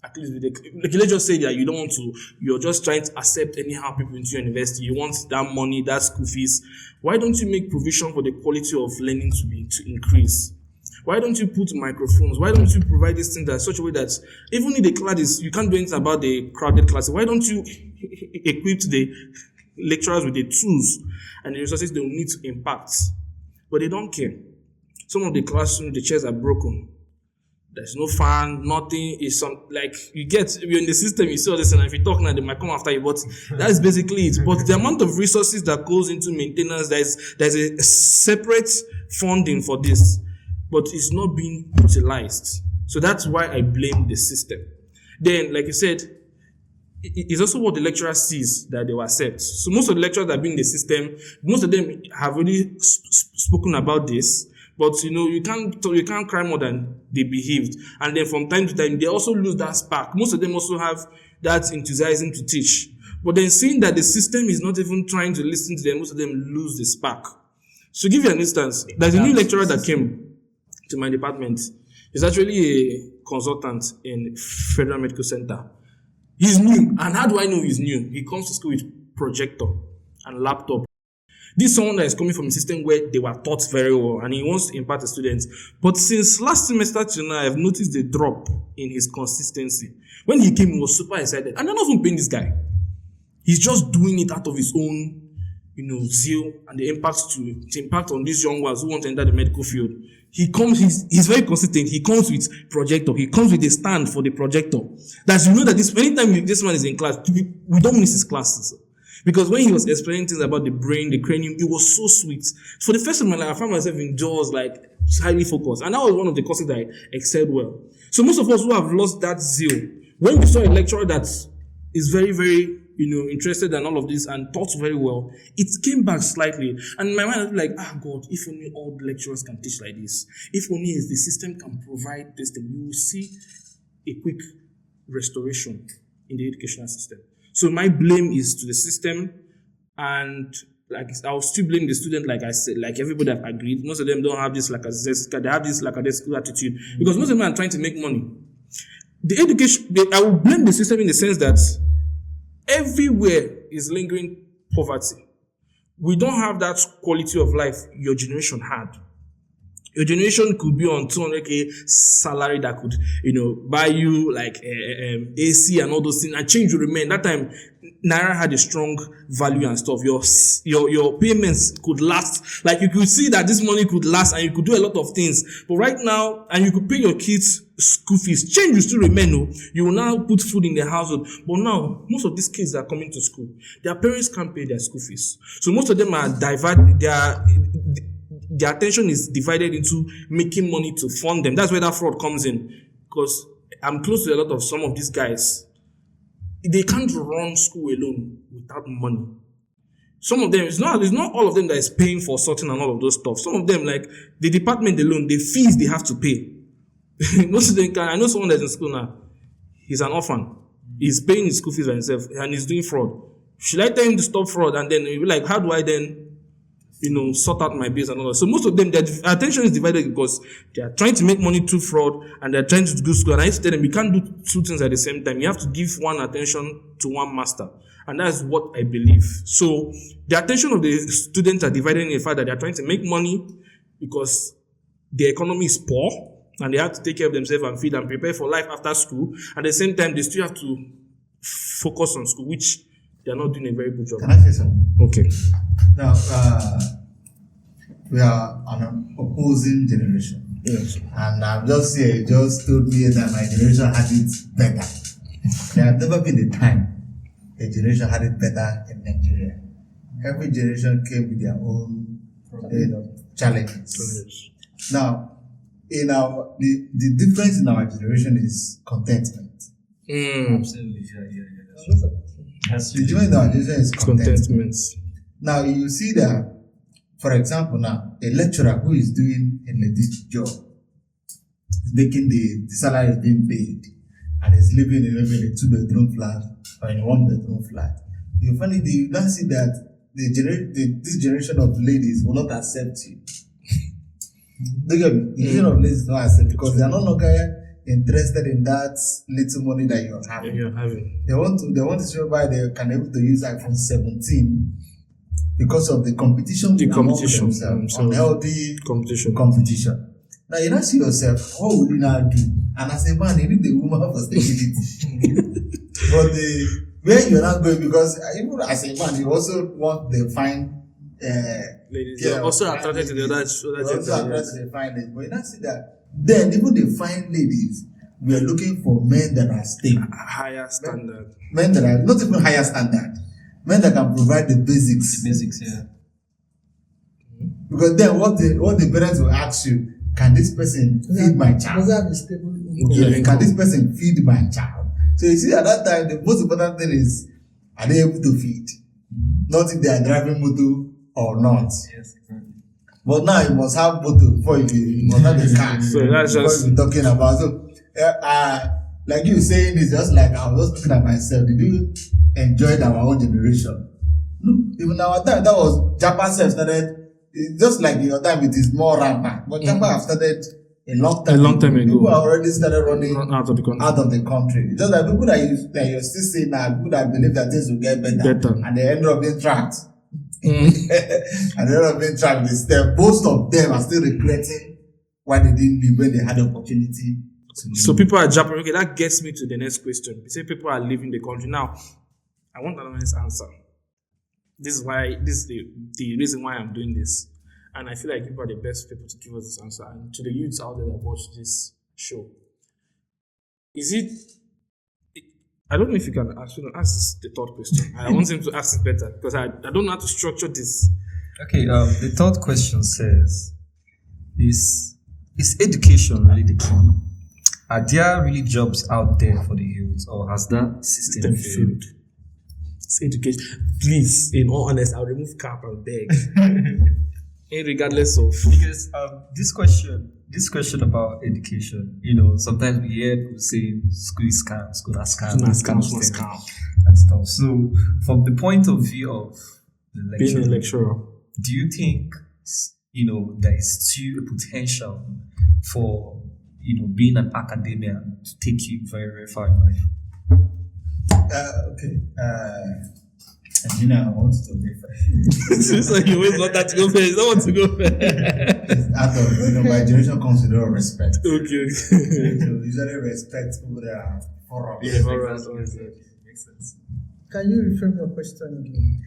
At least with the, let's just say that you don't want to, you're just trying to accept anyhow people into your university. You want that money, that school fees. Why don't you make provision for the quality of learning to increase? Why don't you put microphones? Why don't you provide these things in such a way that even if the class is, you can't do anything about the crowded classes, why don't you equip the lecturers with the tools and the resources they will need to impact? But they don't care. Some of the classrooms, the chairs are broken. There's no fan, nothing. Is some, like, you're in the system, you see all this, and if you talk now, they might come after you, but that's basically it. But the amount of resources that goes into maintenance, there's a separate funding for this, but it's not being utilized. So that's why I blame the system. Then, like you said, it's also what the lecturer sees that they will accept. So most of the lecturers that have been in the system, most of them have already spoken about this, but you can't cry more than they behaved. And then from time to time, they also lose that spark. Most of them also have that enthusiasm to teach. But then seeing that the system is not even trying to listen to them, most of them lose the spark. So to give you an instance, there's a new lecturer that came to my department. He's actually a consultant in Federal Medical Center. He's new. And how do I know he's new? He comes to school with projector and laptop. This is someone that is coming from a system where they were taught very well and he wants to impart to students. But since last semester till now, I've noticed the drop in his consistency. When he came, he was super excited. And they're not even paying this guy. He's just doing it out of his own, zeal and the impact on these young ones who want to enter the medical field. He's very consistent. He comes with projector. He comes with a stand for the projector. That that anytime this man is in class, we don't miss his classes. Because when he was explaining things about the brain, the cranium, it was so sweet. For the first time in my life, I found myself in jaws, highly focused. And that was one of the courses that I excelled well. So most of us who have lost that zeal, when we saw a lecturer that is very, very, interested in all of this and taught very well, it came back slightly. And my mind was like, God, if only all the lecturers can teach like this. If only the system can provide this thing, you will see a quick restoration in the educational system. So my blame is to the system, and I'll still blame the student, like I said, like everybody have agreed. Most of them don't have this they have this lackadaisical attitude because most of them are trying to make money. I will blame the system in the sense that everywhere is lingering poverty. We don't have that quality of life your generation had. Your generation could be on 200k salary that could, buy you AC and all those things, and change will remain. That time, Naira had a strong value and stuff. Your payments could last. Like you could see that this money could last, and you could do a lot of things. But right now, and you could pay your kids school fees. Change will still remain. No, you will now put food in the household. But now, most of these kids that are coming to school, their parents can't pay their school fees. So most of them are their attention is divided into making money to fund them. That's where that fraud comes in. Because I'm close to a lot of some of these guys. They can't run school alone without money. Some of them, it's not all of them that is paying for sorting and all of those stuff. Some of them, like the department alone, the fees they have to pay. Most of them I know someone that's in school now. He's an orphan. He's paying his school fees by himself and he's doing fraud. Should I tell him to stop fraud? And then he'll be like, how do I then sort out my bills and all that. So most of them, their attention is divided because they are trying to make money through fraud and they're trying to do school. And I used to tell them, you can't do two things at the same time. You have to give one attention to one master. And that's what I believe. So the attention of the students are divided in the fact that they're trying to make money because the economy is poor and they have to take care of themselves and feed and prepare for life after school. At the same time, they still have to focus on school, which they're not doing a very good job. Can I say something? Okay. Now, we are an opposing generation. Yes. And I'm just here, you just told me that my generation had it better. There have never been a time a generation had it better in Nigeria. Every generation came with their own challenges. Now, the difference in our generation is contentment. Absolutely, The difference in our generation is contentment. Contentment. Now, you see that, for example, now, a lecturer who is doing a legit job is making the salary is being paid and is living in maybe a 2-bedroom flat or in a 1-bedroom flat. You now see that this generation of ladies will not accept you. The generation of ladies will not accept because they are no longer interested in that little money that you're having. They want to show by they can able to use iPhone 17 because of the competition. Unhealthy competition. Now you now see yourself, what will you now do? And as a man, you need the woman for stability. But where you're not going, because even as a man, you also want the fine ladies. You're also attracted to the other fine ladies. But you now see that then even the fine ladies, we are looking for men that are stable. Higher standard. Men that are not even higher standard. Men that can provide the basics. Because then what the parents will ask you, can this person feed my child? Can this person feed my child? So you see at that time the most important thing is, are they able to feed? Not if they are driving motor or not. Yes, exactly. But now you must have motor before you must have the car. So that's just what we're talking about. So like you saying, it's just like I was just looking at myself. Did you enjoy our own generation? No, even our time that was Japan self started. It's just like your time, it is more rampant. But Japan have started a long time ago. People have already started running out of the country. Just like people that you're still seeing now, people that believe that things will get better. And they end up being trapped. And they end up being trapped. Most of them are still regretting why they didn't leave when they had the opportunity. So people are Japan. Okay, that gets me to the next question. You say people are leaving the country. Now, I want an honest answer. This is why this is the reason why I'm doing this. And I feel like you are the best people to give us this answer. And to the youths out there that watch this show, is it? I don't know if you can actually ask this, the third question. I want him to ask it better because I don't know how to structure this. Okay, the third question says, is education really the key? Are there really jobs out there for the youth, or has that system failed? It's education. Please, in all honesty, I'll remove cap and beg. Regardless of, Because this question about education, sometimes we hear people saying school is scam, school is scam, and stuff. So, from the point of view of the being lecturer, a lecturer. do you think there is still a potential for being an academia to take you very, very far in life? Okay. I want to go first. So you always want that to go first. You don't want to go first. Out of my generation comes with a lot of respect. Okay. So usually respect people that are for us. Yeah, all right. Makes sense. Can you reframe your question again?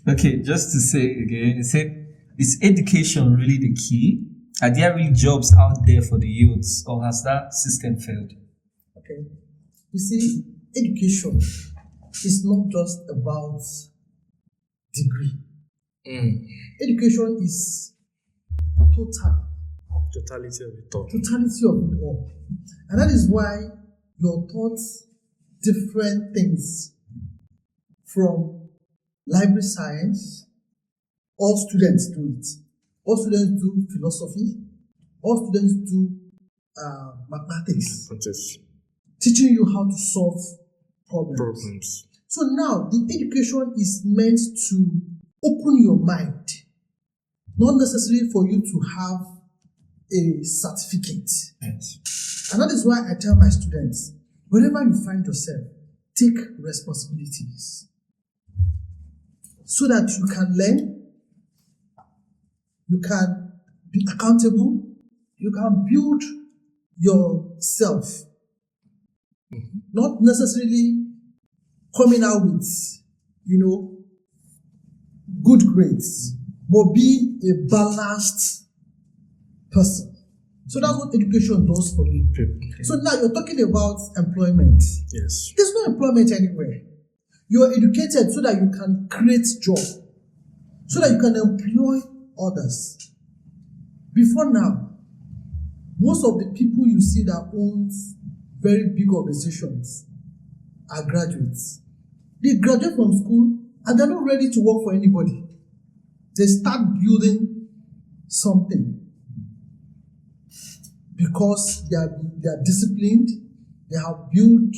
Okay, just to say again, it said, is education really the key? Are there really jobs out there for the youths, or has that system failed? Okay. You see, education is not just about degree. Education is Totality of it all. totality of it all. And that is why you're taught different things from library science. All students do it. All students do philosophy. All students do mathematics. Teaching you how to solve problems. So now the education is meant to open your mind, not necessarily for you to have a certificate. Yes. And that is why I tell my students, wherever you find yourself, take responsibilities so that you can learn, you can be accountable, you can build yourself. Not necessarily coming out with, good grades, but being a balanced person. So that's what education does for you. Okay. So now you're talking about employment. Yes. There's no employment anywhere. You're educated so that you can create job, so that you can employ others. Before now, most of the people you see that owns very big organizations are graduates. They graduate from school and they're not ready to work for anybody. They start building something because they are disciplined, they have built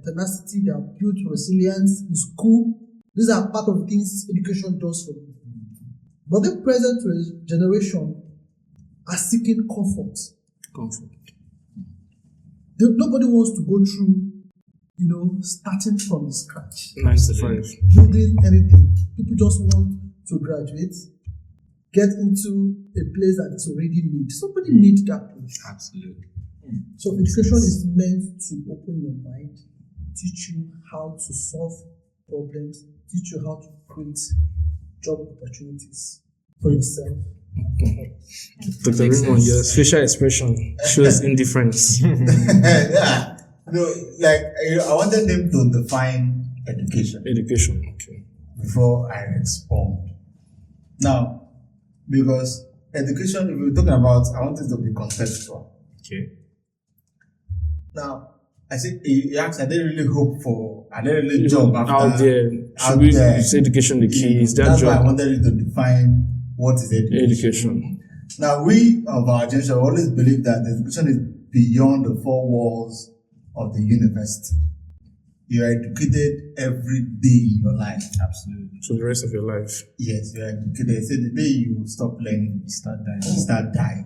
tenacity, they have built resilience in school. These are part of the things education does for you. But the present generation are seeking comfort. Nobody wants to go through, starting from scratch, 9 to 5. building anything. People just want to graduate, get into a place that is already made. Somebody needs that place. Absolutely. So education is meant to open your mind, teach you how to solve problems, teach you how to create job opportunities for yourself. Dr. Raymond, your facial expression shows indifference. Yeah. I wanted them to define education Okay. before I respond. Now, because education, if we're talking about, I want it to be contextual. Okay. Now, I said, you asked, are they really job after Out there, out should we there? say education the key? Is that That's why I job? wanted you to define what is education. Now, we of our generation always believe that education is beyond the four walls of the university. You are educated every day in your life. Absolutely. So the rest of your life. Yes, you are educated. So the day you stop learning, you start dying.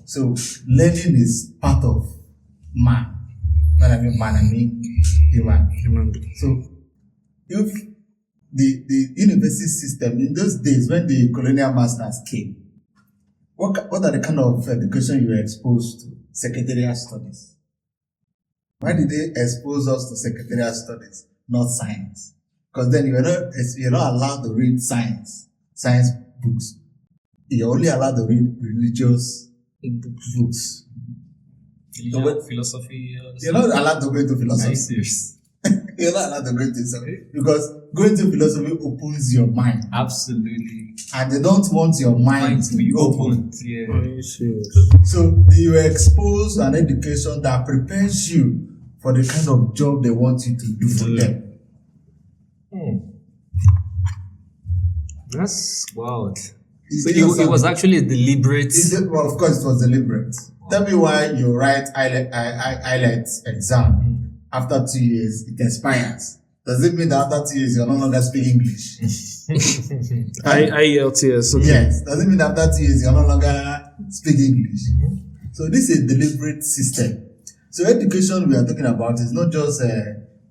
So learning is part of man. When I mean man, I mean human being. So if the university system in those days when the colonial masters came, what are the kind of education you were exposed to? Secretarial studies. Why did they expose us to secretarial studies, not science? Because then you're not allowed to read science books. You're only allowed to read religious books. Philosophy. You're not allowed to go into philosophy. Are you serious? You're not allowed to go into philosophy because going to philosophy opens your mind, Absolutely. and they don't want your mind To be open. Yeah. Are you serious? So you are exposed to an education that prepares you for the kind of job they want you to do for them. That's wild. It's So just it was something- actually a deliberate. Well, of course, it was deliberate. Tell me why you write IELTS exam after 2 years, it expires. Does it mean that after 2 years you're no longer speaking English? IELTS. Okay. Yes. Does it mean that after 2 years you're no longer speaking English? So this is a deliberate system. So education we are talking about is not just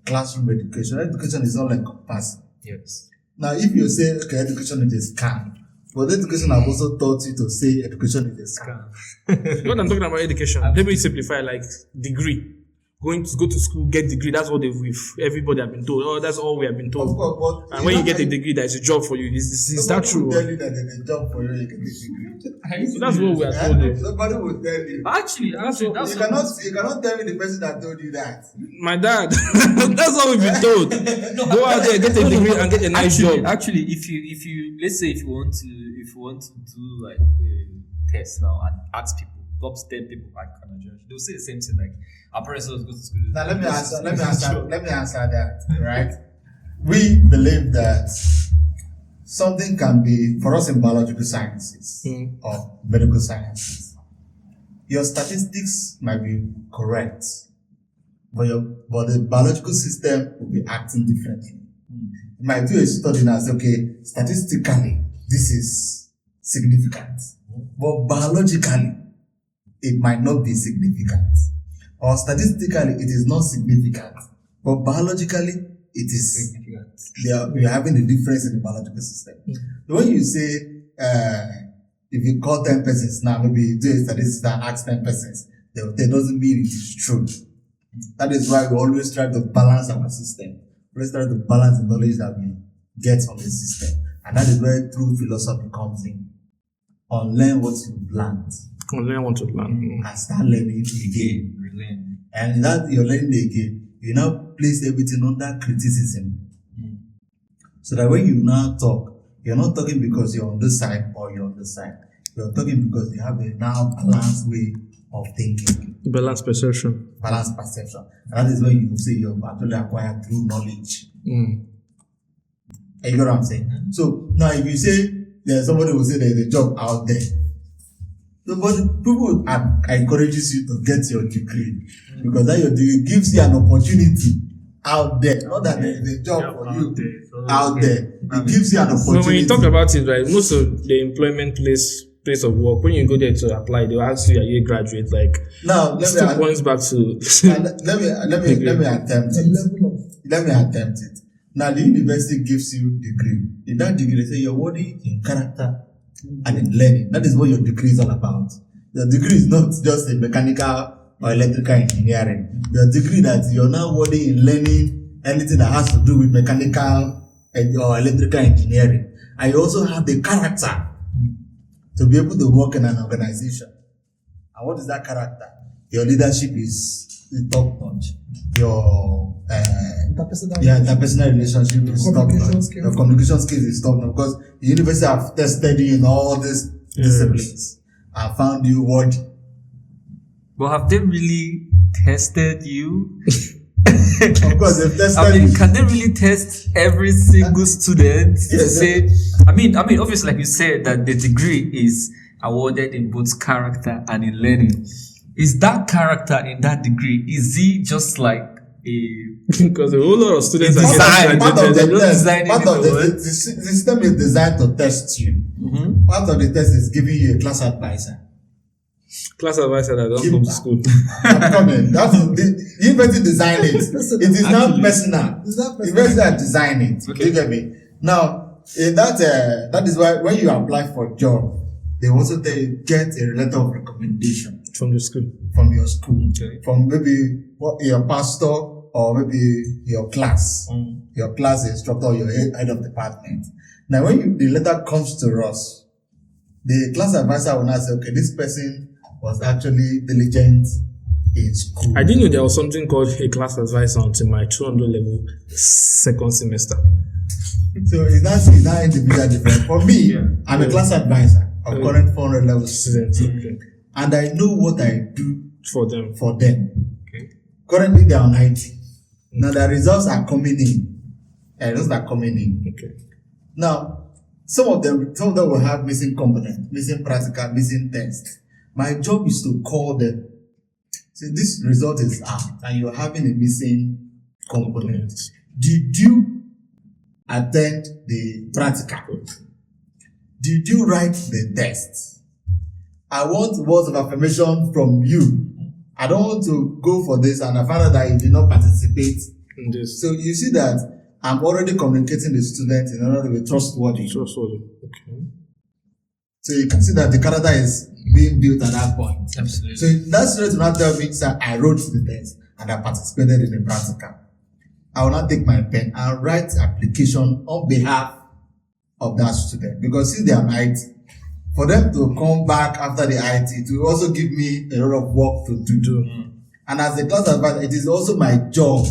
classroom education. Education is all encompassing. Yes. Now, if you say, okay, education is a scam, but education have also taught you to say education is a scam. What I'm talking about education. Let me simplify, like degree. Go to school, get degree. That's what everybody have been told. Oh, that's all we have been Of told. course, but And when you get a degree, there's a job for you. Is that true? Nobody will tell you that there's a job for you, you get a degree. So that's what we are told. Nobody will tell you. Actually, that's You cannot tell me the person that told you that. My dad. That's what we've been told. Go out there, get a degree, and get a nice job. Actually, if you let's say if you want to do like a test now and ask people, top 10 people at Canada, they'll say the same thing like our parents go to school. Now let me answer that, right? We believe that something can be, for us in biological sciences or medical sciences, your statistics might be correct, but the biological system will be acting differently. You might do a study now and say, okay, statistically, this is significant, but biologically, it might not be significant. Or statistically, it is not significant, but biologically, it is significant. We are having a difference in the biological system. So when you say, if you call 10 persons now, maybe you do a statistics and ask 10 persons, that doesn't mean it is true. That is why we always try to balance our system. We always try to balance the knowledge that we get from the system. And that is where true philosophy comes in. Unlearn what you've learned. Learn what to learn. And start learning again. And that you're learning again, you now place everything under criticism. So that when you now talk, you're not talking because you're on this side or you're on this side. You're talking because you have a now balanced way of thinking. Balanced perception. Balanced perception. And that is when you say you've actually acquired true knowledge. And you know what I'm saying? So now if you say there's somebody who say there's a job out there, people encourages you to get your degree because that your degree gives you an opportunity out there. Not that there is a job for you out there. It gives you an opportunity. When you talk about it, right, most of the employment place of work, when you go there to apply, they'll ask you, are you a graduate? Like, now let me points back to let me attempt it. Let me attempt it. Now the university gives you degree. In that degree, they say you're worthy in character and in learning. That is what your degree is all about. Your degree is not just a mechanical or electrical engineering. Your degree that you're now worthy in learning anything that has to do with mechanical or electrical engineering. And you also have the character to be able to work in an organization. And what is that character? Your leadership is top notch. Your interpersonal relationship is top notch. Your communication skills is top notch because the university have tested you in all these disciplines and found you worthy. But have they really tested you? Of course, they've tested you. Can they really test every single student to say? I mean, obviously, like you said, that the degree is awarded in both character and in learning. Is that character in that degree? Is he just like a? Because a whole lot of students are part of getting the system is designed to test you. Part of the test is giving you a class advisor. Class advisor that don't come to school. I'm coming. That's the university designed it. It is not personal. The university that designed it. Okay. You get me? Now, that is why when you apply for a job, they also tell you get a letter of recommendation From the school. from your school, Okay. from maybe your pastor or maybe your class. your class instructor or your head of department. Now, when the letter comes to us, the class advisor will now say, okay, this person was actually diligent in school. I didn't know there was something called a class advisor until my 200 level second semester. So is that individual different? For me, I'm a class advisor of current 400 level students. Okay. And I know what I do For them. Okay. Currently, they are on IT. Now, the results are coming in. Okay. Now, some of them will have missing component, missing practical, missing test. My job is to call them. So this result is out, and you're having a missing component. Did you attend the practical? Did you write the test? I want words of affirmation from you. I don't want to go for this and I find out that you did not participate in this. So you see that I'm already communicating the student in order to be trustworthy. Okay. So you can see that the character is being built at that point. Absolutely. So that student will not tell me, sir, I wrote the test and I participated in the practical. I will not take my pen and write application on behalf of that student. Because since they are IT, for them to come back after the IT, it will also give me a lot of work to do. And as a class advisor, it is also my job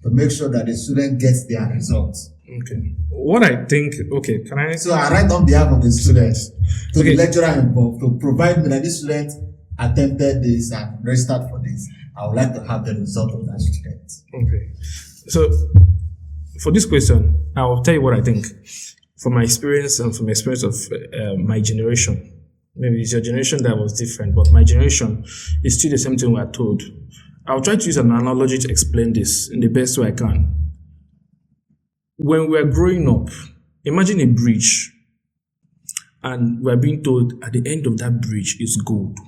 to make sure that the student gets their results. Okay. What I think, can I? So I write on behalf of the students to Okay. the lecturer involved to provide me that this student attempted this and registered for this. I would like to have the result of that student. Okay. So for this question, I will tell you what I think. From my experience and from the experience of my generation, maybe it's your generation that was different, but my generation is still the same thing we are told. I'll try to use an analogy to explain this in the best way I can. When we are growing up, imagine a bridge, and we're being told at the end of that bridge is gold.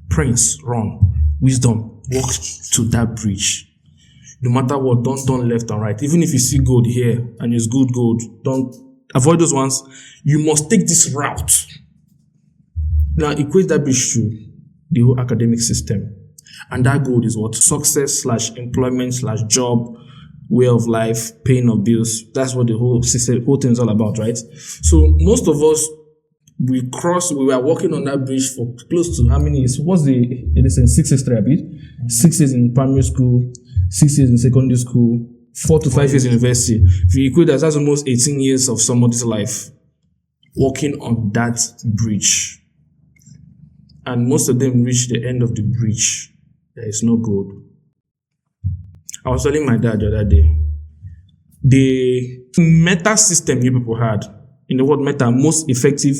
Prince, run. Wisdom, walk to that bridge. No matter what, don't turn left and right. Even if you see gold here and it's good gold, don't avoid those ones. You must take this route. Now equate that bridge to the whole academic system. And that goal is what? Success / employment / job, way of life, paying of bills. That's what the whole system, whole thing is all about, right? So most of us, we were working on that bridge for close to how many years? What's it is in 6 years, a bit? 6 years in primary school, 6 years in secondary school, 4 to 5 years in university. If you equate that, that's almost 18 years of somebody's life working on that bridge. And most of them reach the end of the bridge. There is no gold. I was telling my dad the other day, the meta system you people had, in the word meta, most effective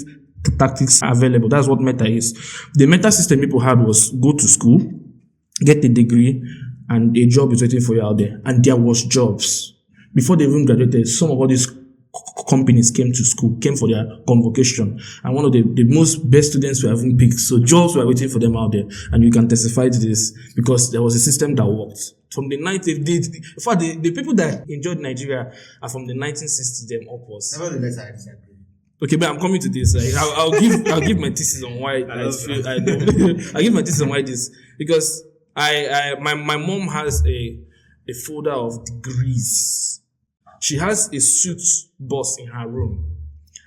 tactics available. That's what meta is. The meta system people had was go to school, get a degree, and a job is waiting for you out there. And there was jobs. Before they even graduated, some of all these companies came to school, came for their convocation, and one of the most best students were even picked. So jobs were waiting for them out there, and you can testify to this because there was a system that worked. From the 19th, in fact, the people that enjoyed Nigeria are from the 1960s them upwards. Nevertheless, I disagree. Okay, but I'm coming to this. Like, I'll give my thesis on why I don't. I'll give my thesis on why this, because my mom has a folder of degrees. She has a suit box in her room,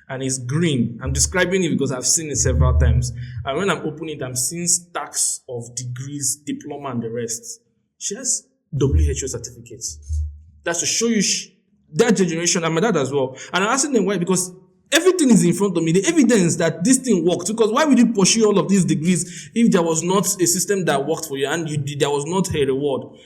and it's green. I'm describing it because I've seen it several times. And when I'm opening it, I'm seeing stacks of degrees, diploma, and the rest. She has WHO certificates. That's to show you that generation, and my dad as well. And I'm asking them why, because everything is in front of me. The evidence that this thing works. Because why would you pursue all of these degrees if there was not a system that worked for you and there was not a reward?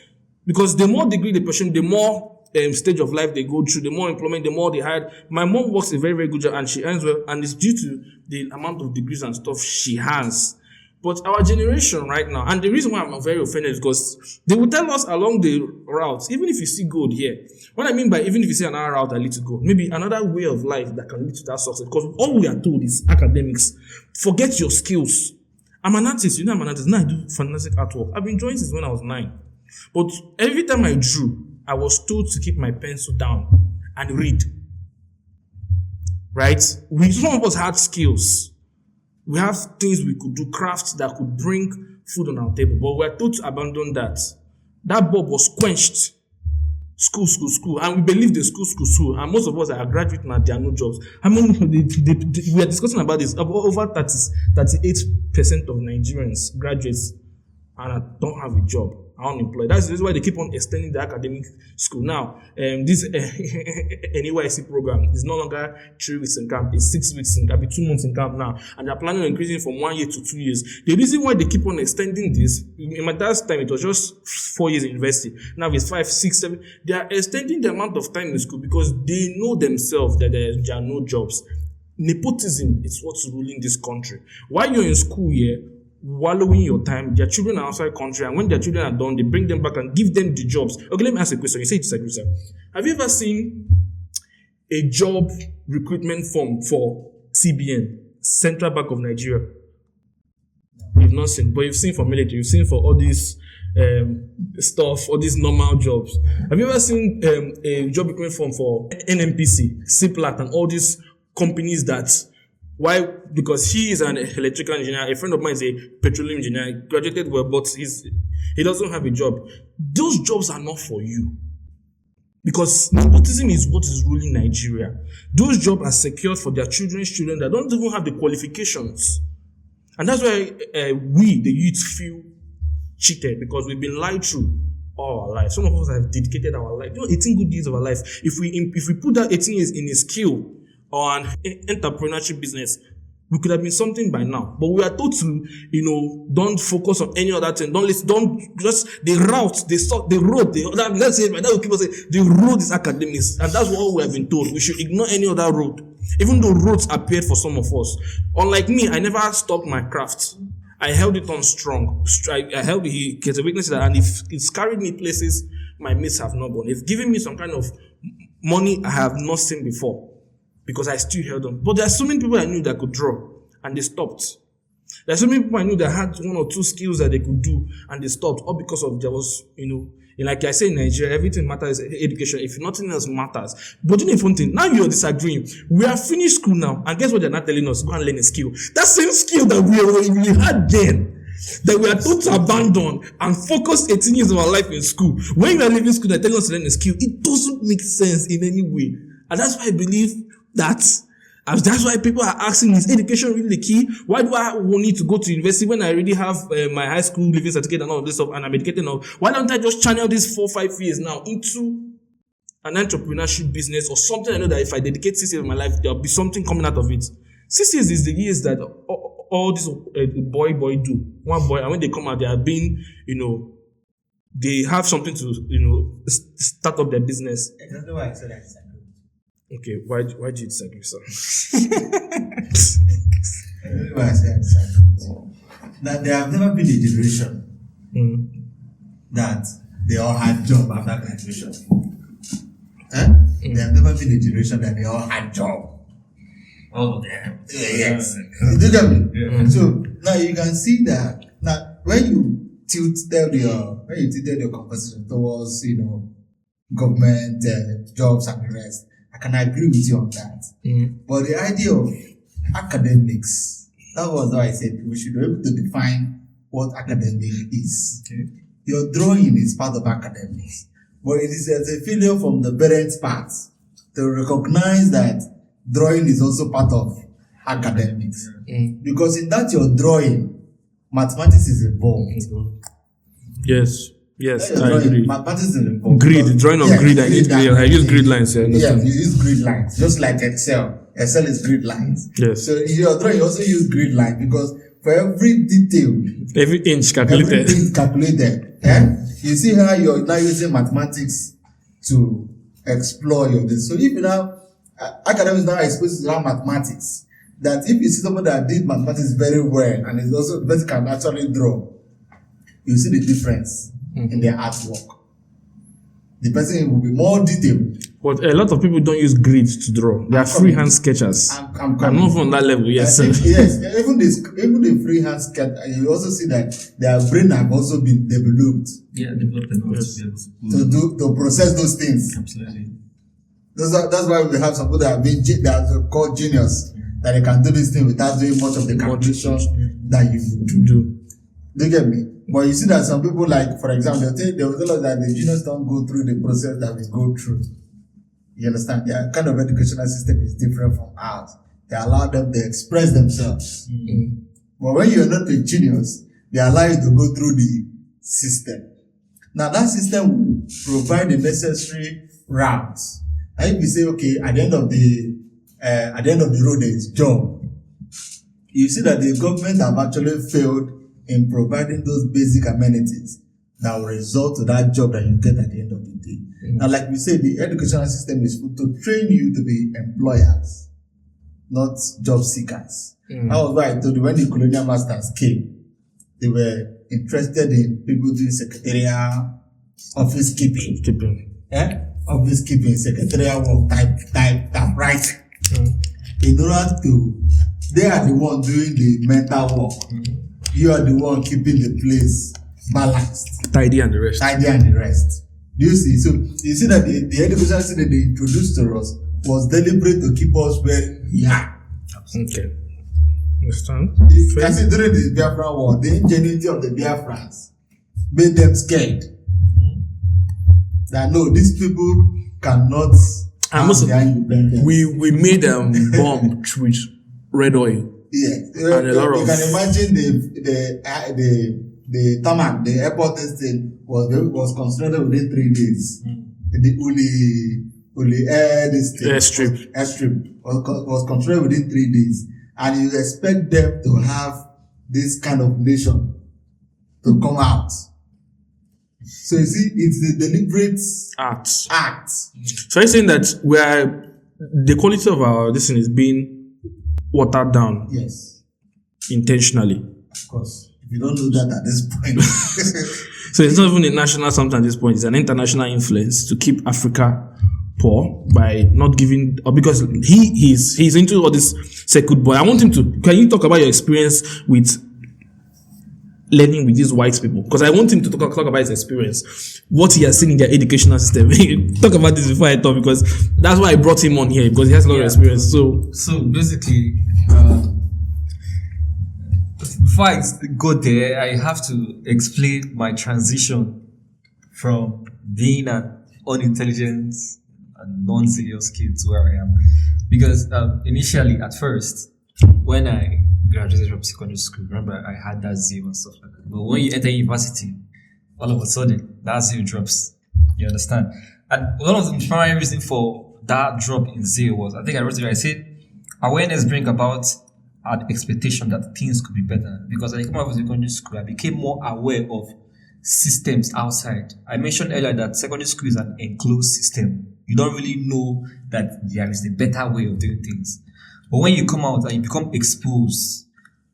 Because the more degree they pursue, the more stage of life they go through, the more employment, the more they had. My mom works a very, very good job and she earns well, and it's due to the amount of degrees and stuff she has. But our generation right now, and the reason why I'm very offended is because they will tell us along the routes, even if you see gold here, what I mean by even if you see another route that leads to gold, maybe another way of life that can lead to that success, because all we are told is academics. Forget your skills. I'm an artist, I'm an artist. Now I do fantastic artwork. I've been drawing since when I was 9. But every time I drew, I was told to keep my pencil down and read. Right? Some of us had skills. We have things we could do, crafts that could bring food on our table, but we're told to abandon that. That bulb was quenched School. And we believe the school. And most of us are graduates now, there are no jobs. I mean, we are discussing about this. Over 38% of Nigerians, graduates, and don't have a job, are unemployed. That's why they keep on extending the academic school. Now, this NYC program is no longer 3 weeks in camp, it's 6 weeks in camp, 2 months in camp now. And they're planning on increasing from 1 year to 2 years. The reason why they keep on extending this, in my dad's time, it was just 4 years in university. Now it's 5, 6, 7. They are extending the amount of time in school because they know themselves that there are no jobs. Nepotism is what's ruling this country. While you're in school here, wallowing your time, their children are outside country, and when their children are done, they bring them back and give them the jobs. Okay, let me ask a question. You say it's like, sir. Have you ever seen a job recruitment form for CBN, Central Bank of Nigeria? You've not seen, but you've seen for military, you've seen for all these stuff, all these normal jobs. Have you ever seen a job recruitment form for NMPC, CIPLAT, and all these companies that? Why? Because he is an electrical engineer. A friend of mine is a petroleum engineer. He graduated well, but he doesn't have a job. Those jobs are not for you. Because nepotism is what is ruling Nigeria. Those jobs are secured for their children's children that don't even have the qualifications. And that's why we, the youth, feel cheated, because we've been lied through all our life. Some of us have dedicated our life. 18 good years of our life. If we put that 18 years in a skill or an entrepreneurship business, we could have been something by now. But we are told to, don't focus on any other thing. Don't just the route, the road, let's say, that will keep us saying, the road is academics. And that's what we have been told. We should ignore any other road. Even though roads appeared for some of us. Unlike me, I never stopped my craft. I held it on strong. I held it, he gets a weakness that, and if it's carried me places my mates have not gone. It's given me some kind of money I have not seen before. Because I still held on. But there are so many people I knew that could draw, and they stopped. There are so many people I knew that had 1 or 2 skills that they could do, and they stopped. All because of there was, like I say in Nigeria, everything matters education. If nothing else matters. But you know one thing, now you're disagreeing. We are finished school now, and guess what they're not telling us? Go and learn a skill. That same skill that we had then, that we are told to abandon and focus 18 years of our life in school. When we are leaving school, they're telling us to learn a skill. It doesn't make sense in any way. And that's why I believe that's why people are asking, is education really the key? Why do I need to go to university when I already have my high school living certificate and all of this stuff, and I'm educated now? Why don't I just channel these 4-5 years now into an entrepreneurship business or something? I know that if I dedicate 6 years of my life, there'll be something coming out of it. 6 years is the years that all this boy do. One boy, and when they come out, they are being, they have something to, start up their business. Exactly why I said that. Okay, why do you disagree, sir? That there have never been a generation that they all had job after graduation. There have never been a generation that they all had job. All of them. Yes. You get me? Yeah. So now you can see that now when you tilted your conversation towards government jobs and the rest, I can agree with you on that. But the idea of academics, that was why I said we should be able to define what academic is. Okay. Your drawing is part of academics, but it is a failure from the parents' part to recognize that drawing is also part of academics. Because in that your drawing, mathematics is involved. Yes, I agree. Mathematics is involved. Grid, drawing of grid. I use grid lines. Yeah, you use grid lines, just like Excel. Excel is grid lines. Yes. So in your drawing, you also use grid lines because for every detail, every inch calculated. You see how you're now using mathematics to explore your this. So if you now academics now exposed to mathematics, that if you see someone that did mathematics very well and is also the person can actually draw, you see the difference in their artwork. The person will be more detailed. But a lot of people don't use grids to draw. They are freehand sketchers. I'm not on that level, yes. Yes, even the freehand sketch, you also see that their brain have also been developed. Yeah, developed enough to process those things. Absolutely. That's why we have some people that are called genius, that they can do this thing without doing much of the calculation that you do. Do you get me? But you see that some people, like, for example, they will tell us that the juniors don't go through the process that we go through. You understand? Their kind of educational system is different from ours. They allow them to express themselves. Mm. But when you're not a genius, they allow you to go through the system. Now that system will provide the necessary routes. And if you say, okay, at the end of the road there is job, you see that the government have actually failed in providing those basic amenities that will result to that job that you get at the end of the day. Mm. Now, like we say, the educational system is to train you to be employers, not job seekers. Mm. That was why I told you when the colonial masters came, they were interested in people doing secretarial, office keeping. Office keeping, secretarial work, typewriting. In order to, they are the one doing the mental work. You are the one keeping the place balanced. Tidy and the rest. Do you see? So you see that the education system they introduced to us was deliberate to keep us where we are. Okay. Understand? I see during the Biafran war, the ingenuity of the Biafrans made them scared. That no, these people cannot have their independence. We made bomb with red oil. Yes, And a lot you of- can imagine the tarmac, the airport testing was constructed within 3 days. The Uli airstrip was constructed within 3 days, and you expect them to have this kind of nation to come out. So you see, it's the deliberate act. So you're saying that the quality of our this thing is being watered down Yes, intentionally. of course. If you don't know that at this point, So it's not even a national something at this point, it's an international influence to keep Africa poor by not giving, or because he's into all this circuit boy. I want him to, can you talk about your experience with learning with these white people? Because I want him to talk about his experience, what he has seen in their educational system. Talk about this before I talk, because that's why I brought him on here, because he has a lot of experience. So basically, before I go there, I have to explain my transition from being an unintelligent and non-serious kid to where I am. Because initially, at first, when I graduated from secondary school, remember I had that zeal and stuff like that. But when you enter university, all of a sudden, that zeal drops. You understand? And one of the primary reasons for that drop in zeal was, I think I wrote it, I said, awareness bring about an expectation that things could be better. Because I came out of secondary school, I became more aware of systems outside. I mentioned earlier that secondary school is an enclosed system. You don't really know that there is a better way of doing things. But when you come out and you become exposed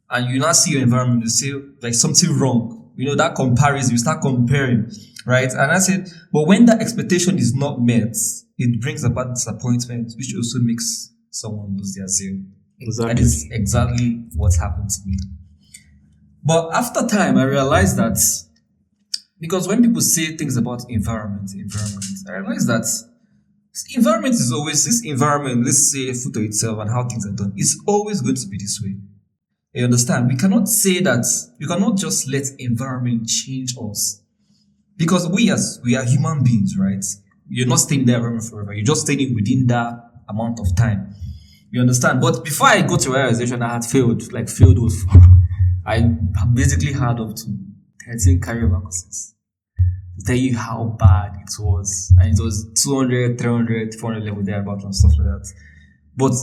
and you now see your environment, you say like something wrong. You know, that comparison, you start comparing, right? And I said, but when that expectation is not met, it brings about disappointment, which also makes someone lose their zeal. Exactly. That is exactly what happened to me. But after time, I realized that because when people say things about environment, I realized that environment is always this environment, let's say Futo itself and how things are done, it's always going to be this way. You understand? We cannot say that, we cannot just let environment change us. Because we are human beings, right? You're not staying in that environment forever. You're just staying within that amount of time. You understand? But before I got to realization, I had failed was, I basically had up to 13 carryover courses to tell you how bad it was. And it was 200, 300, 400 level thereabouts and stuff like that. But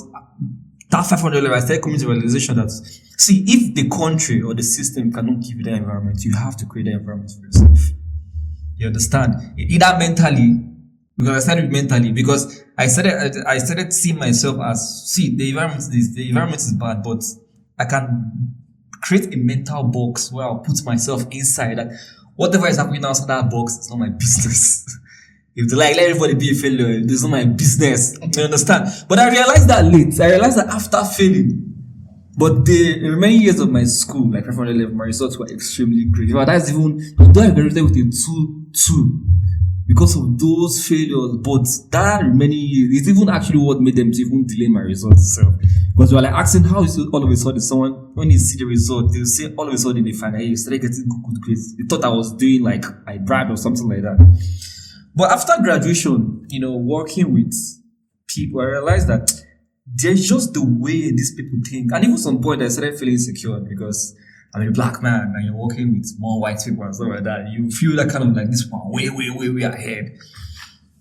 that 500 level, I started coming to the realization that, see, if the country or the system cannot give you that environment, you have to create that environment for yourself. You understand? Either mentally, because I started mentally, because I started seeing myself as, see, the environment is bad, but I can create a mental box where I'll put myself inside that whatever is happening outside that box, it's not my business. If they let everybody be a failure, it's not my business. You understand? But I realized that late. I realized that after failing. But the remaining years of my school, like 511, my results were extremely great. That's even, though I graduated with a 2.2, because of those failures. But that remaining year is even actually what made them to even delay my results itself. Because we were like asking, how is it all of a sudden someone, when you see the result, they'll say all of a sudden they find out you started getting good grades. They thought I was doing like I bribed or something like that. But after graduation, working with people, I realized that there's just the way these people think. And even some point I started feeling insecure because I'm a black man and you're working with more white people and stuff like that. You feel that kind of like this one way ahead.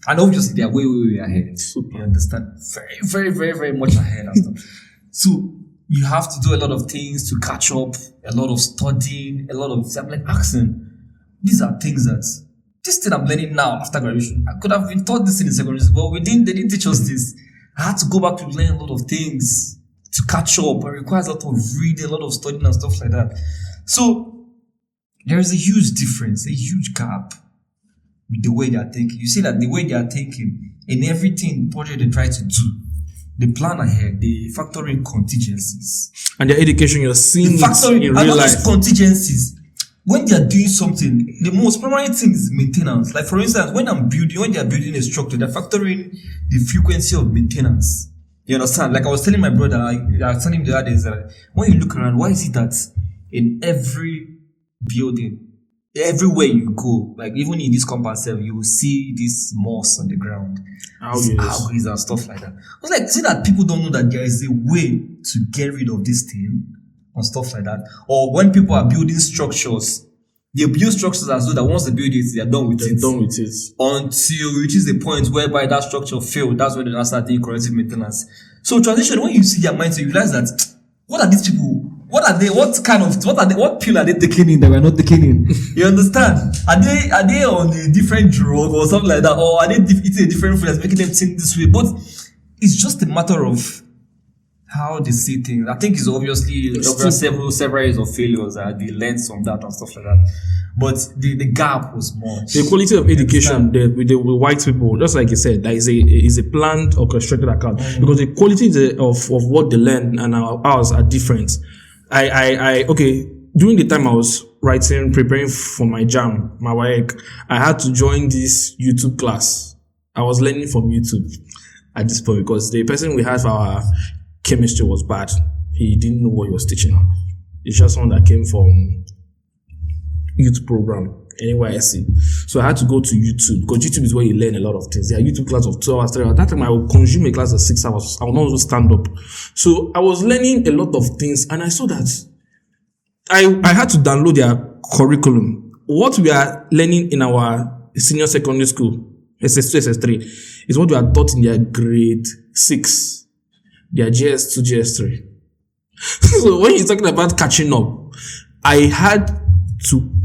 And obviously they are way ahead. You understand? Very, very, very, very much ahead and stuff. So you have to do a lot of things to catch up, a lot of studying, a lot of, I'm like asking, these are things that, this thing I'm learning now after graduation, I could have been taught this in secondary school, but they didn't teach us this. I had to go back to learn a lot of things to catch up. It requires a lot of reading, a lot of studying and stuff like that. So there is a huge difference, a huge gap with the way they are thinking. You see that the way they are thinking in everything project they try to do, they plan ahead, they factor in contingencies. And their education, you're seeing it in real life. Contingencies. When they are doing something, the most primary thing is maintenance. Like for instance, when they are building a structure, they're factoring the frequency of maintenance. You understand? Like I was telling my brother, I was telling him the other day, that when you look around, why is it that in every building, everywhere you go, like even in this compound cell, you will see this moss on the ground, algae and stuff like that. I was like, is it that people don't know that there is a way to get rid of this thing and stuff like that? Or when people are building structures, they build structures as though that once they build it, they are done with it. Until it reaches a point whereby that structure failed. That's when they now start doing corrective maintenance. So transition, when you see their mindset, you realize that what are these people? What pill are they taking in that we're not taking in? You understand? Are they on a different drug or something like that? Or are they eating a different food that's making them think this way? But it's just a matter of how they see things. I think it's obviously over several years of failures that they learned from that and stuff like that. But the gap was much. The quality of education with the white people, just like you said, that is a planned, orchestrated account. Because the quality of what they learn and ours are different. During the time I was preparing for my JAM, my WAEC, I had to join this YouTube class. I was learning from YouTube at this point because the person we had for our chemistry was bad. He didn't know what he was teaching. It's just one that came from youth program, NYSC. So I had to go to YouTube because YouTube is where you learn a lot of things. There are YouTube class of 2 hours, 3 hours. That time I would consume a class of 6 hours. I would not stand up. So I was learning a lot of things and I saw that I had to download their curriculum. What we are learning in our senior secondary school, SS2, SS3, is what we are taught in their grade 6, their GS2, GS3. So when you're talking about catching up, I had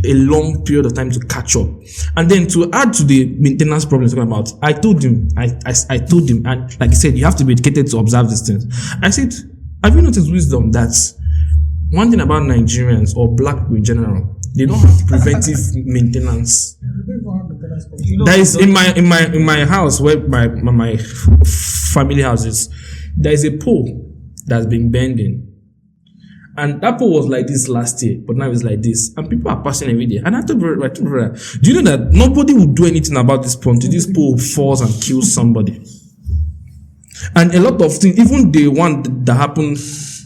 a long period of time to catch up. And then to add to the maintenance problem talking about, I told him, and like he said, you have to be educated to observe these things. I said, have you noticed wisdom that one thing about Nigerians or black people in general, they don't have preventive maintenance. There is in my house where my family house is, there is a pole that's been bending. And that pole was like this last year, but now it's like this. And people are passing every day. And I told brother, do you know that nobody will do anything about this pole until this pole falls and kills somebody? And a lot of things, even the one that happened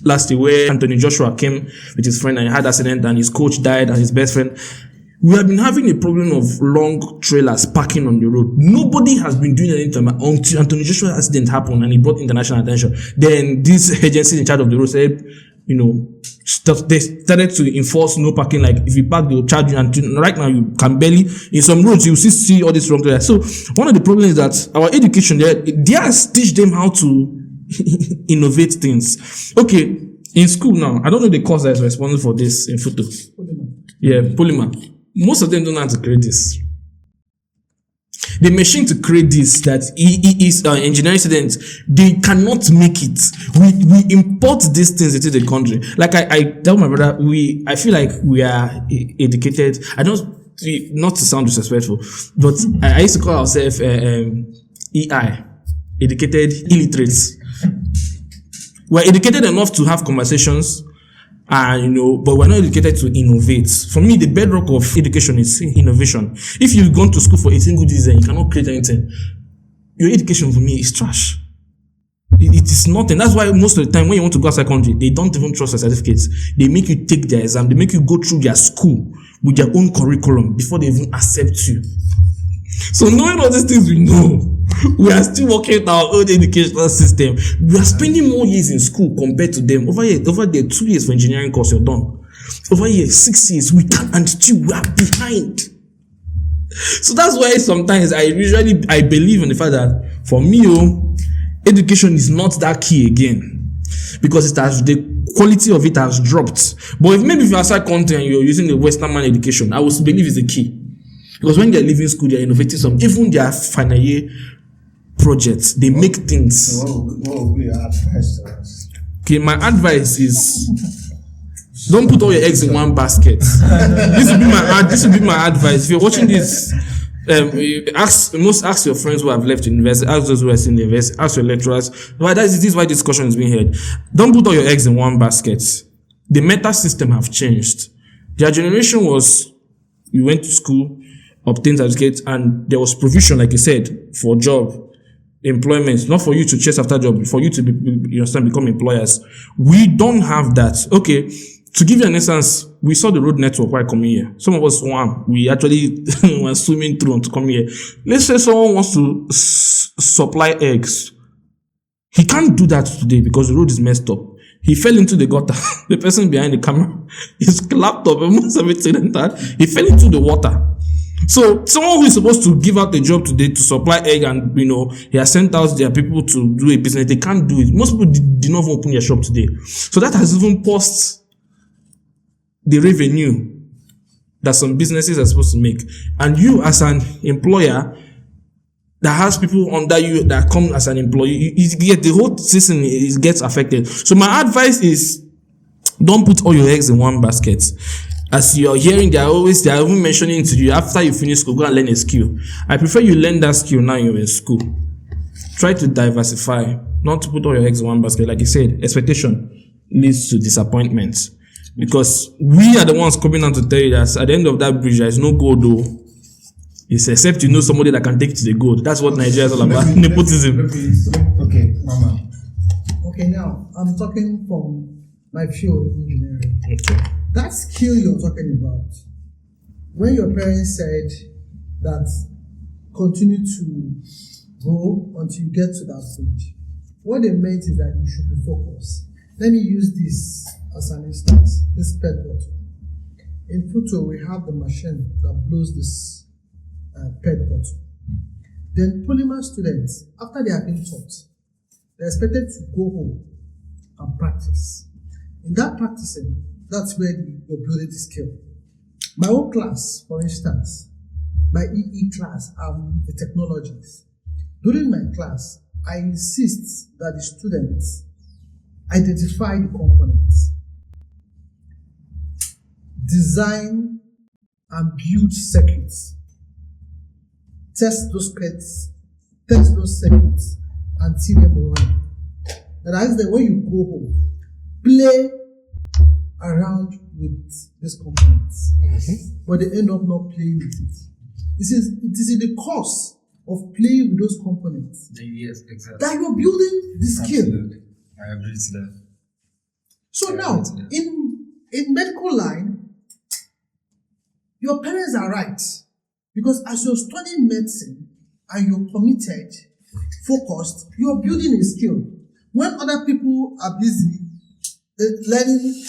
last year where Anthony Joshua came with his friend and he had an accident and his coach died and his best friend. We have been having a problem of long trailers parking on the road. Nobody has been doing anything until Anthony Joshua's accident happened and he brought international attention. Then these agencies in charge of the road said, they started to enforce no parking. Like if you park, they'll charge you. And right now, you can barely, in some roads, you see all this wrong trailers. So one of the problems is that our education, they has teach them how to innovate things. Okay, in school now, I don't know the course that is responsible for this in photo. Yeah, polymer. Most of them don't know how to create this. The machine to create this that is engineering students, they cannot make it. We import these things into the country. Like I tell my brother, I feel like we are educated. I don't, not to sound disrespectful, but I used to call ourselves EI, educated illiterates. We're educated enough to have conversations And but we're not educated to innovate. For me, the bedrock of education is innovation. If you've gone to school for 18 good years and you cannot create anything, your education for me is trash. It is nothing. That's why most of the time when you want to go outside country, they don't even trust your certificates. They make you take their exam. They make you go through their school with their own curriculum before they even accept you. So knowing all these things we know, we are still working with our own educational system. We are spending more years in school compared to them. Over there, 2 years for engineering course, you're done. Over here, 6 years, we can, and still we are behind. So that's why sometimes I believe in the fact that for me, education is not that key again, because the quality of it has dropped. But if you're outside country and you're using the Western man education, I would believe is the key. Because when they're leaving school, they're innovating even their final year projects, they make things. What would be your advice to us? Okay, my advice is don't put all your eggs in one basket. This will be my advice. If you're watching this, ask your friends who have left university, ask those who are in the university, ask your lecturers. This is why discussion is being held. Don't put all your eggs in one basket. The meta system have changed. Their generation was, you went to school, obtained certificates, and there was provision, like you said, for job, employment, not for you to chase after job, for you to become employers. We don't have that. Okay, to give you an instance, we saw the road network while coming here. Some of us swam. We actually were swimming through to come here. Let's say someone wants to supply eggs. He can't do that today because the road is messed up. He fell into the gutter. The person behind the camera, his laptop, almost everything and that. He fell into the water. So someone who is supposed to give out a job today to supply egg, and he has sent out their people to do a business, they can't do it. Most people did not even open their shop today. So that has even paused the revenue that some businesses are supposed to make. And you as an employer that has people under you that come as an employee, the whole system gets affected. So my advice is, don't put all your eggs in one basket. As you're hearing, they are even mentioning to you, after you finish school, go and learn a skill. I prefer you learn that skill now you're in school. Try to diversify, not to put all your eggs in one basket. Like you said, expectation leads to disappointment. Because we are the ones coming out to tell you that at the end of that bridge, there is no gold though. It's except you know somebody that can take to the gold. That's what Nigeria is all about. Nepotism. Okay, Mama. Okay, now I'm talking from my field, engineering. Okay. That skill you're talking about, when your parents said that continue to go until you get to that stage, what they meant is that you should be focused. Let me use this as an instance, this PET bottle. In photo, we have the machine that blows this PET bottle. Then polymer students, after they have been taught, they're expected to go home and practice. In that practicing, that's where you're building the skill. My own class, for instance, my EE class, the technologies. During my class, I insist that the students identify the components, design and build circuits, test those circuits until them run. And I ask them, when you go home, play around with these components, but they end up not playing with it. It is in the course of playing with those components Yes, exactly. that you're building the skill. Absolutely. I agree to that. So I now, agree to that. in medical line, your parents are right, because as you're studying medicine and you're committed, focused, you're building a skill. When other people are busy learning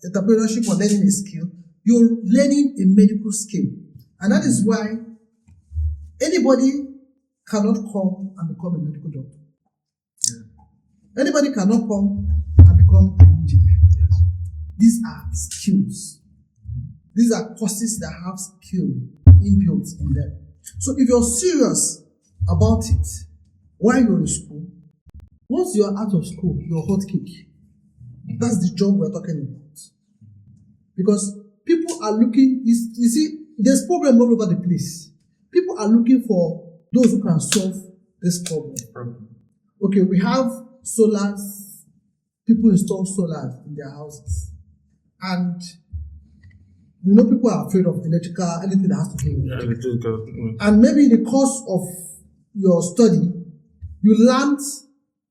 entrepreneurship or learning a skill, you're learning a medical skill. And that is why anybody cannot come and become a medical doctor. Yeah. Anybody cannot come and become an engineer. Yes. These are skills. These are courses that have skill inbuilt in them. So if you're serious about it while you're in school, once you're out of school, you're hot cake. That's the job we're talking about. Because people are looking, you see, there's problem all over the place. People are looking for those who can solve this problem. Okay, we have solars. People install solars in their houses. and people are afraid of electrical, anything that has to do with Yeah, electrical. electrical. And maybe in the course of your study, you learned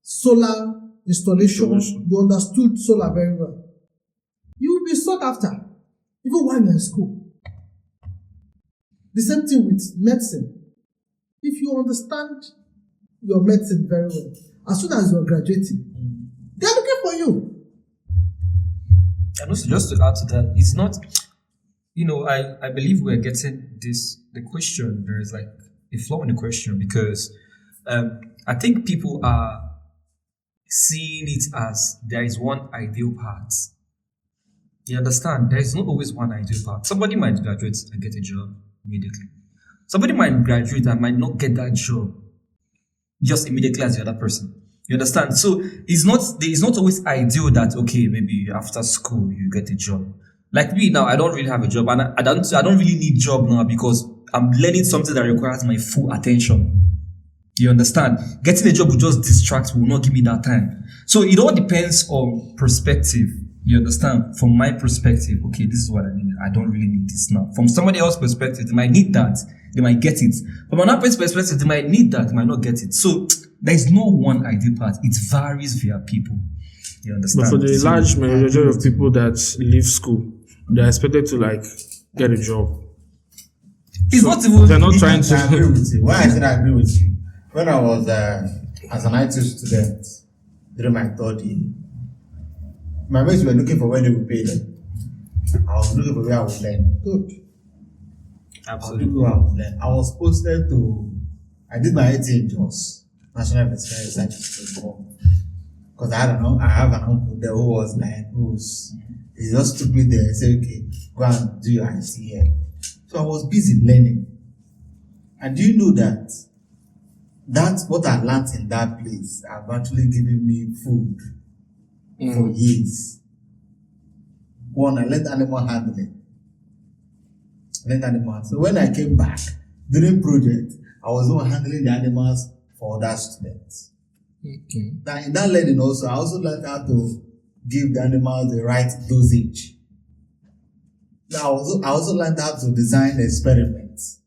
solar installation, you understood solar very well. You will be sought after, even while you're in school. The same thing with medicine. If you understand your medicine very well, as soon as you're graduating, they're looking for you. And also, just to add to that, it's not, I believe we're getting the question, there is like a flaw in the question because I think people are seeing it as there is one ideal path. You understand? There is not always one ideal path. Somebody might graduate and get a job immediately. Somebody might graduate and might not get that job just immediately as the other person. You understand? So it's not always ideal that okay, maybe after school you get a job. Like me now, I don't really have a job, and I don't really need job now because I'm learning something that requires my full attention. You understand? Getting a job will just distract, will not give me that time. So it all depends on perspective. You understand? From my perspective, okay, this is what I need. I don't really need this now. From somebody else's perspective, they might need that. They might get it. From another person's perspective, they might need that. They might not get it. So there is no one ideal path. It varies via people. You understand? But for the large majority of people that leave school, they're expected to get a job. It's not even. They're not trying to. I agree with you. Why I said I agree with you? When I was as an IT student during my third year, my mates were looking for where they would pay them. I was looking for where I would learn. Good. Absolutely. I was posted to. I did my IT in JOS, National Investigative Research Institute, because I don't know. I have an uncle there who was he just took me there and said, "Okay, go and do your IT here." So I was busy learning. And do you know that? That's what I learned in that place. Have actually given me food for years. One, I learned animal handling. So when I came back during project, I was the one handling the animals for other students. Okay. Now in that learning also, I also learned how to give the animals the right dosage. Now I also learned how to design experiments,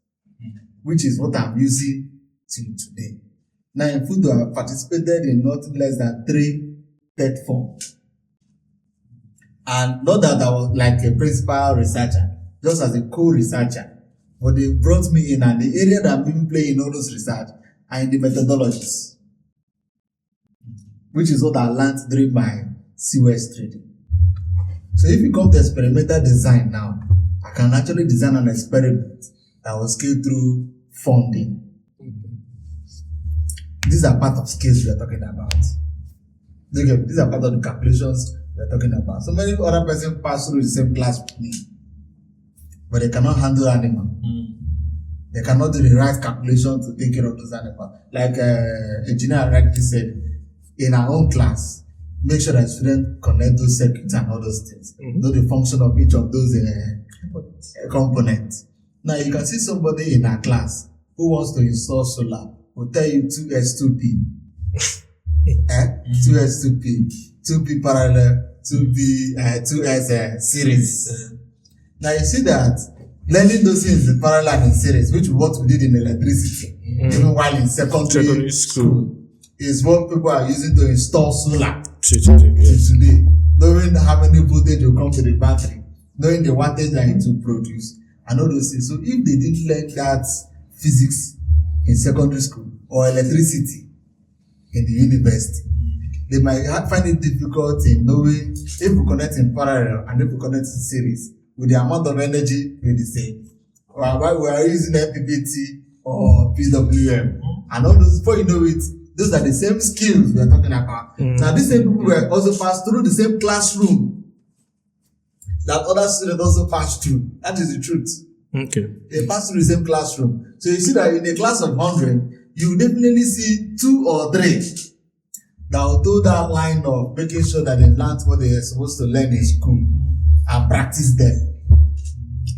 which is what I'm using till today. Now in food, I participated in nothing less than 3 TED forms. And not that I was like a principal researcher, just as a co-researcher. But they brought me in, and the area that I'm even playing in all those research are in the methodologies, which is what I learned during my COS trading. So if you come to experimental design now, I can actually design an experiment that will scale through funding. These are part of skills we are talking about. These are part of the calculations we are talking about. So many other persons pass through the same class with me, but they cannot handle animals. They cannot do the right calculation to take care of those animals. Like engineer rightly said, in our own class, make sure that students connect those circuits and all those things. Know the function of each of those components. Now you can see somebody in our class who wants to install solar will tell you 2S2P. 2S2P. 2P parallel, 2S series. Now you see that learning those things in parallel and in series, which is what we did in electricity, even while in secondary school, is what people are using to install solar today. Knowing how many voltage will come to the battery, knowing the wattage that it will produce, and all those things. So if they didn't learn that physics in secondary school or electricity in the university, they might find it difficult in knowing if we connect in parallel and if we connect in series, with the amount of energy will the same. While we are using MPPT or PWM, and all those, before you know it, those are the same skills we are talking about. Now, these same people were also passed through the same classroom that other students also passed through. That is the truth. Okay. They pass through the same classroom. So you see that in a class of 100, you definitely see 2 or 3 that will do that line of making sure that they learn what they are supposed to learn in school and practice them.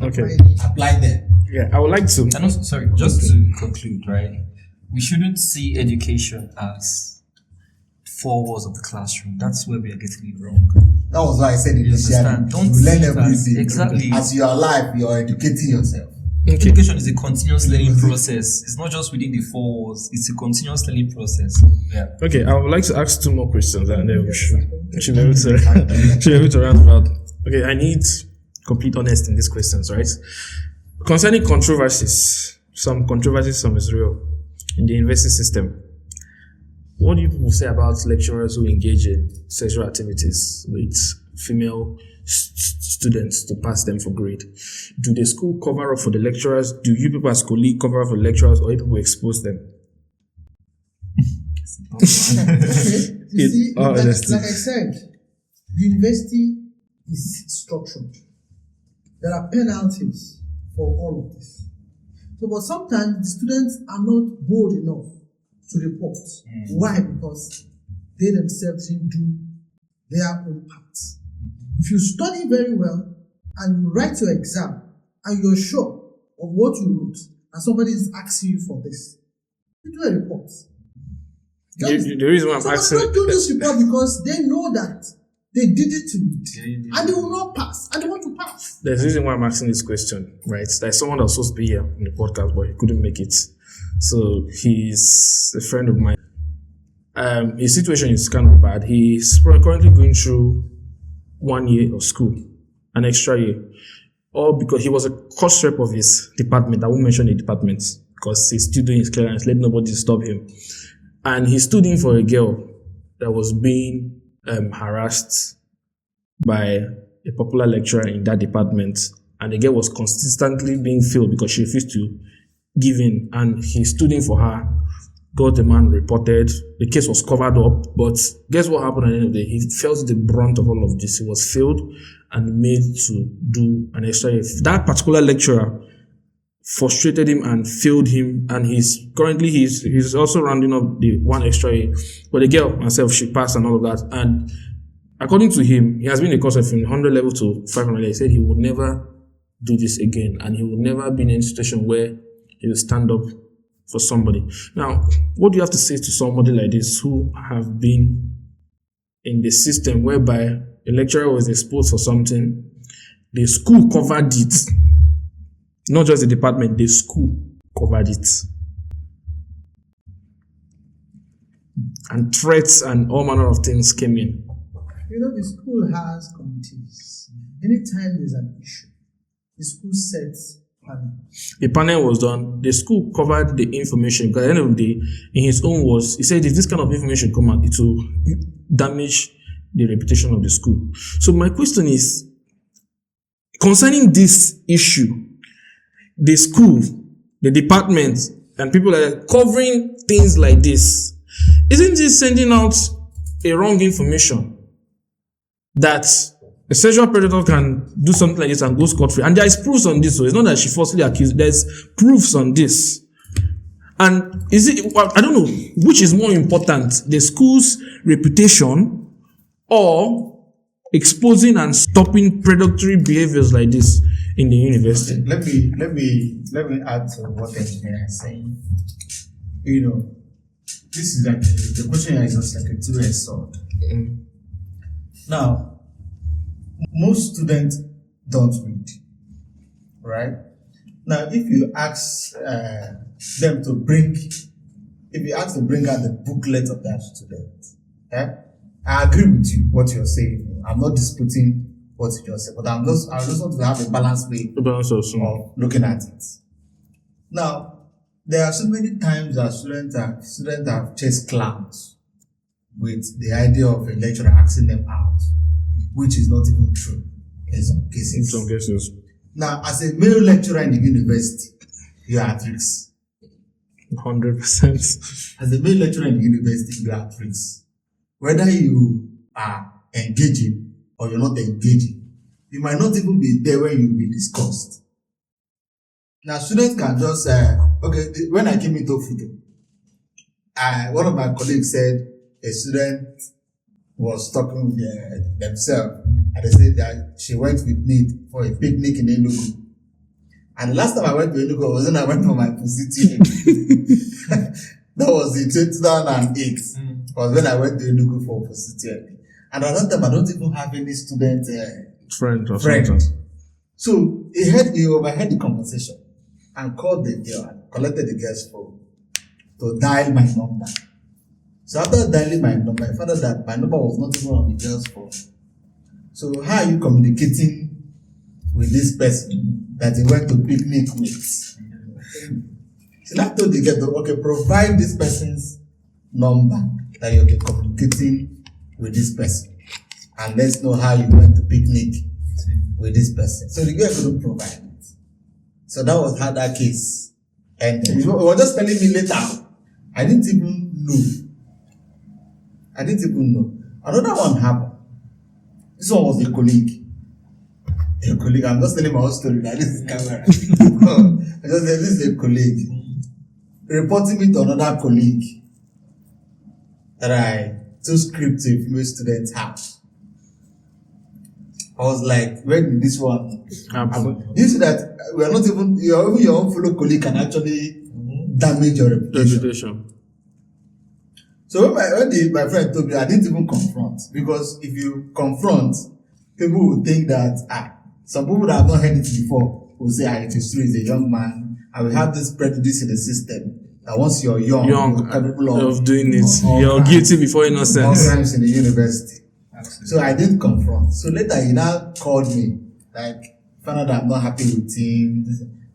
Okay. Apply them. Yeah, I would like to. And also, sorry, just to conclude, right? We shouldn't see education as four walls of the classroom. That's where we are getting it wrong. That was why I said You initially, understand? Don't you learn see it as- everything. exactly. As you are alive, you are educating yourself. Education is a continuous learning process. It's not just within the four walls. It's a continuous learning process. Yeah. Okay, I would like to ask 2 more questions and then we should be able to round about. Okay, I need complete honesty in these questions, right? Concerning controversies, some controversies, some is real in the university system. What do you people say about lecturers who engage in sexual activities with female students to pass them for grade? Do the school cover up for the lecturers? Do you people as colleagues cover up for lecturers, or you people expose them? Okay. You see, like I honesty. said, the university is structured. There are penalties for all of this. So, but sometimes the students are not bold enough to report. Why? Because they themselves didn't do their own part. If you study very well and you write your exam and you're sure of what you wrote and somebody is asking you for this, you do a report. The reason why I'm So asking, don't do this report because they know that they did it to it and they will not pass and they want to pass. there's a reason why I'm asking this question, right? There's someone that was supposed to be here in the podcast, but he couldn't make it. So he's a friend of mine. His situation is kind of bad. He's currently going through 1 year of school, an extra year, all because he was a course rep of his department. I won't mention the department because he's still doing his clearance. Let nobody stop him. And he stood in for a girl that was being harassed by a popular lecturer in that department, and the girl was consistently being failed because she refused to give in, and he stood in for her. Got the man reported. The case was covered up, but guess what happened at the end of the day? He felt the brunt of all of this. He was failed and made to do an extra year. That particular lecturer frustrated him and failed him, and he's also rounding up the 1 extra year. But the girl herself, she passed and all of that. And according to him, he has been a course of from 100 level to 500. He said he will never do this again, and he will never be in a situation where he will stand up for somebody. Now, what do you have to say to somebody like this who have been in the system whereby a lecturer was exposed for something, the school covered it, not just the department, the school covered it, and threats and all manner of things came in? You know, the school has committees. Anytime there's an issue, the school sets panel. A panel was done. The school covered the information because at the end of the day, in his own words, he said if this kind of information come out, it will damage the reputation of the school. So my question is, concerning this issue, the school, the department, and people are covering things like this, isn't this sending out a wrong information that a sexual predator can do something like this and go scot-free? And there is proofs on this, so it's not that she falsely accused. There's proofs on this. And is it, I don't know, which is more important, the school's reputation or exposing and stopping predatory behaviors like this in the university? Let me add to what the engineer is saying. You know, this is like the question is just like a two-edged sword. Now, most students don't read, right? Now, if you ask them to bring out the booklet of that student, I agree with you what you're saying. I'm not disputing what you just said, but I just want to have a balanced way of looking at it. Now, there are so many times that students have chased clowns with the idea of a lecturer asking them out, which is not even true in some cases. In some cases. Now, as a male lecturer in the university, you are at risk. 100%. As a male lecturer in the university, you are at risk. Whether you are engaging or you're not engaging, you might not even be there when you'll be discussed. Now, students can just, when I came into Fudo, one of my colleagues said a student was talking with themselves, and they said that she went with me for a picnic in Enugu. And the last time I went to Enugu was when I went for my position. That was in 2008. was when I went to Enugu for CTL. And at that time, I don't even have any student Friend or friend. something. So he overheard the conversation and called the girl and collected the girl's phone to dial my number. So after dialing my number, I found out that my number was not even on the girl's phone. So how are you communicating with this person that you went to picnic with? So I told the girl, okay, provide this person's number that you're communicating with this person. And let's know how you went to picnic with this person. So the girl couldn't provide it. So that was how that case ended. He was just telling me later. I didn't even know. Another one happened. This one was a colleague. I'm just telling my own story. Like, this is camera. I just said, this is a colleague. Reporting me to another colleague that I took script to a female student's house. I was like, when did this one happen? You see that we are not even your own fellow colleague can actually damage your reputation. So when my friend told me, I didn't even confront, because if you confront, people will think that some people that have not heard it before will say, it is true, he's a young man, and we have this prejudice in the system that once you're young you're capable of doing it, you're guilty before innocence. All crimes in the university. Absolutely. So I didn't confront. So later he now called me, like, found out that I'm not happy with him.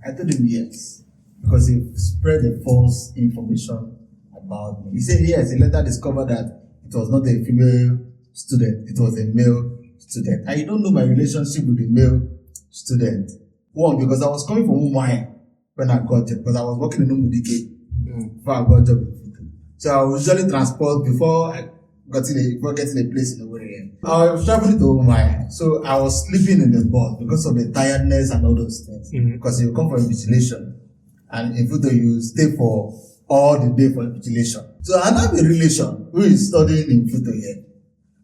I told him yes, because he spread a false information about me. He said yes. He later discovered that it was not a female student, it was a male student. And you don't know my relationship with the male student. One, because I was coming from Umuahia when I got it, because I was working in Umudike before I got a job in Futu. So I was usually transport before getting a place in the way. I was traveling to Umuahia, so I was sleeping in the bus because of the tiredness and all those things. Because you come for invigilation, and in Futu you stay for all the day for invigilation. So I have a relation who is studying in Futu here.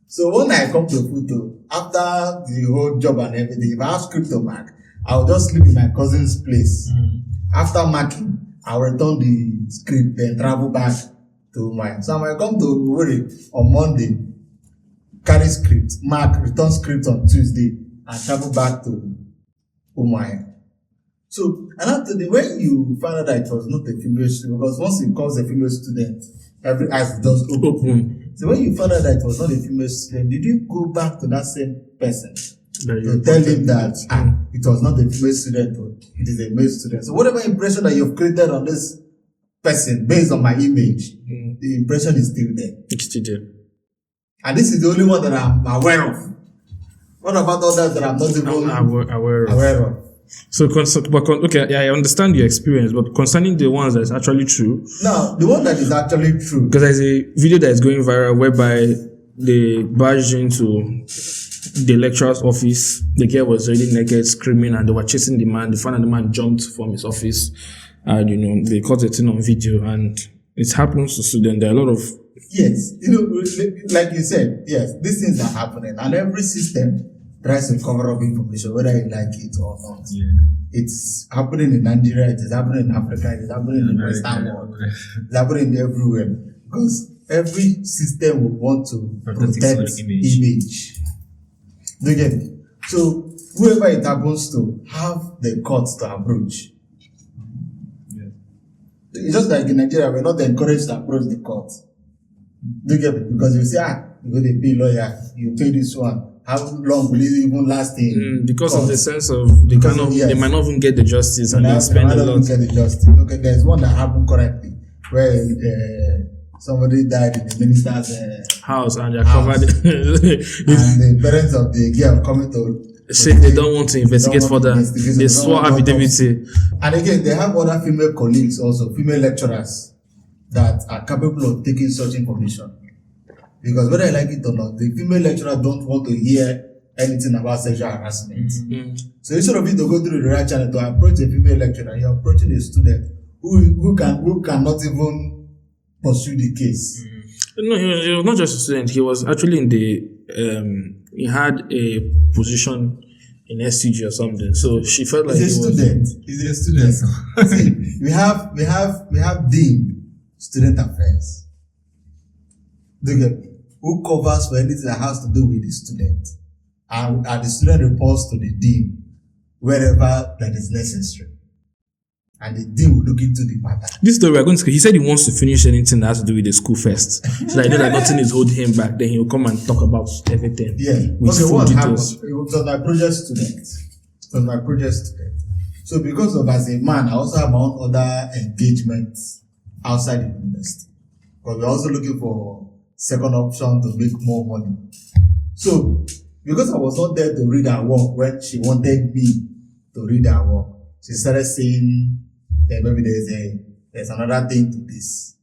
So when I come to Futu, after the whole job and everything, if I have script to mark, I'll just sleep in my cousin's place. After marking, I'll return the script, then travel back to mine. So I might come to Owerri on Monday, carry script, mark, return script on Tuesday, and travel back to Umuahia. So, and after when you find out that it was not a female student, because once it becomes a female student, every eyes just open. So when you found out that it was not a female student, did you go back to that same person to tell him that it was not a female student, or it is a male student? So whatever impression that you've created on this person based on my image, the impression is still there. It's still there. And this is the only one that I'm aware of. What about others that I'm not even aware of? So, okay, I understand your experience, but concerning the ones that's actually true. Now, the one that is actually true. Because there's a video that is going viral whereby they barged into the lecturer's office. The girl was already naked, screaming, and they were chasing the man. They found that the man jumped from his office. And, they caught it on video, and it happens to students. There are a lot of... Yes, like you said, yes, these things are happening, and every system tries to cover up information, whether you like it or not. Yeah. It's happening in Nigeria, it is happening in Africa, it is happening in the Western world, it's happening everywhere. Because every system will want to protect image. Do you get it? So, whoever it happens to, have the courts to approach. Yeah. It's just like in Nigeria, we're not encouraged to approach the court. Do you get it? Because you say, you go to pay lawyer, you pay this one. How long will it even last in? Because of the sense of they might not even get the justice, and they spend a lot. Get the justice. Okay, there's one that happened currently where somebody died in the minister's house, and they're covered. And the parents of the girl coming to say they don't want to investigate further. They swore affidavit. And again, they have other female colleagues also, female lecturers that are capable of taking such information. Because whether I like it or not, the female lecturer don't want to hear anything about sexual harassment. So instead of you to go through the right channel to approach a female lecturer, you're approaching a student who cannot even pursue the case. No, he was not just a student. He was actually in the he had a position in SCG or something. So she felt like he's a student. He's a student. See, we have Dean Student Affairs. Who covers for anything that has to do with the student, and the student reports to the dean wherever that is necessary, and the dean will look into the matter. This story we're going to. He said he wants to finish anything that has to do with the school first, so that I know that nothing is holding him back. Then he'll come and talk about everything. Yeah. With full what details. happened? It was my project student. So because of as a man, I also have my own other engagements outside the university. But we're also looking for second option to make more money. So because I was not there to read her work when she wanted me to read her work, she started saying that maybe there's another thing to this.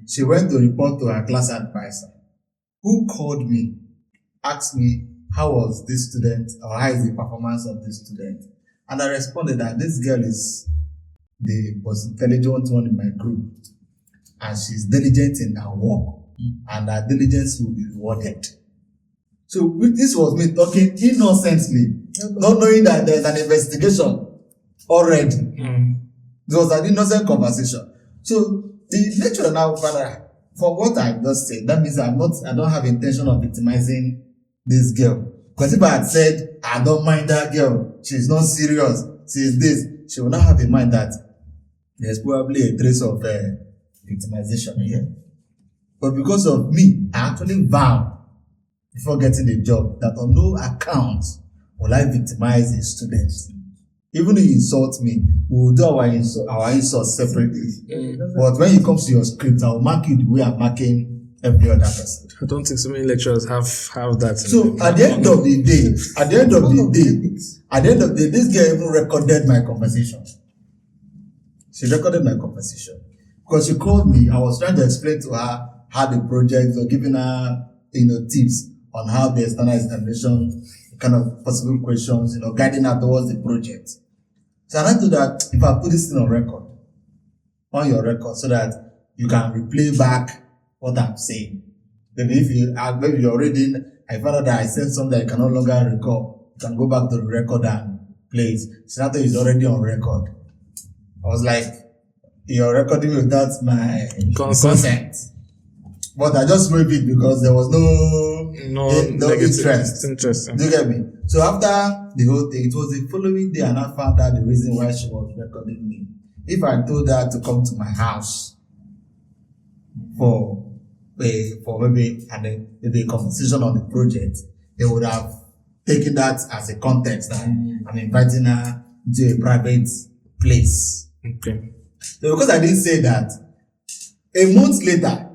She went to report to her class advisor, who called me, asked me how was this student, or how is the performance of this student. And I responded that this girl is the most intelligent one in my group, and she's diligent in her work, and her diligence will be rewarded. So this was me talking innocently, not knowing that there's an investigation already. It was an innocent conversation. So the lecturer now, for what I just said, that means I don't have intention of victimizing this girl. Because if I had said, I don't mind that girl, she's not serious, she's this, she will not have in mind that there's probably a trace of victimization here. But because of me, I actually vowed before getting the job that on no account will I victimize a student. Even if you insult me, we will do our insults separately. But when it comes to your script, I will mark you the way I'm marking every other person. I don't think so many lecturers have that. So at the end of the day, this girl even recorded my conversation. She recorded my conversation because she called me. I was trying to explain to her how the project, or giving her tips on how the external examination, kind of possible questions, guiding her towards the project. So I told her, if I put this thing on your record, so that you can replay back what I'm saying. Maybe if you're reading, I found out that I said something that you can no longer recall. You can go back to the record and play it. So that is already on record. I was like, you're recording without my consent. But I just waived it because there was no interest. It's interesting. Do you get me? So after the whole thing, it was the following day, and I found out the reason why she was recording me. If I told her to come to my house for maybe a conversation on the project, they would have taken that as a context that I'm inviting her to a private place. Okay. So because I didn't say that, a month later,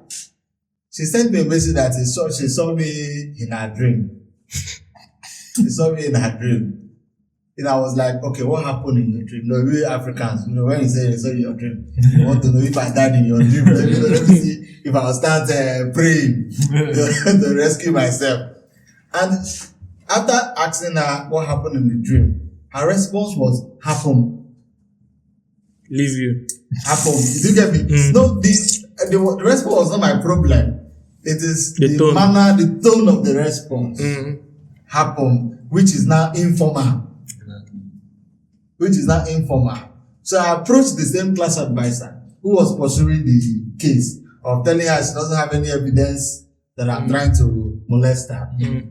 she sent me a message that she saw me in her dream. She saw me in her dream. And I was like, okay, what happened in your dream? We Africans, when you say you saw your dream, you want to know if I died in your dream. Let me see if I will start praying to rescue myself. And after asking her what happened in the dream, her response was, happen. Leave you. Happen. Did you get me? No, the response was not my problem. It is the tone. Manner, the tone of the response. Happen, which is now informal. So I approached the same class advisor who was pursuing the case of telling her she doesn't have any evidence that I'm trying to molest her. And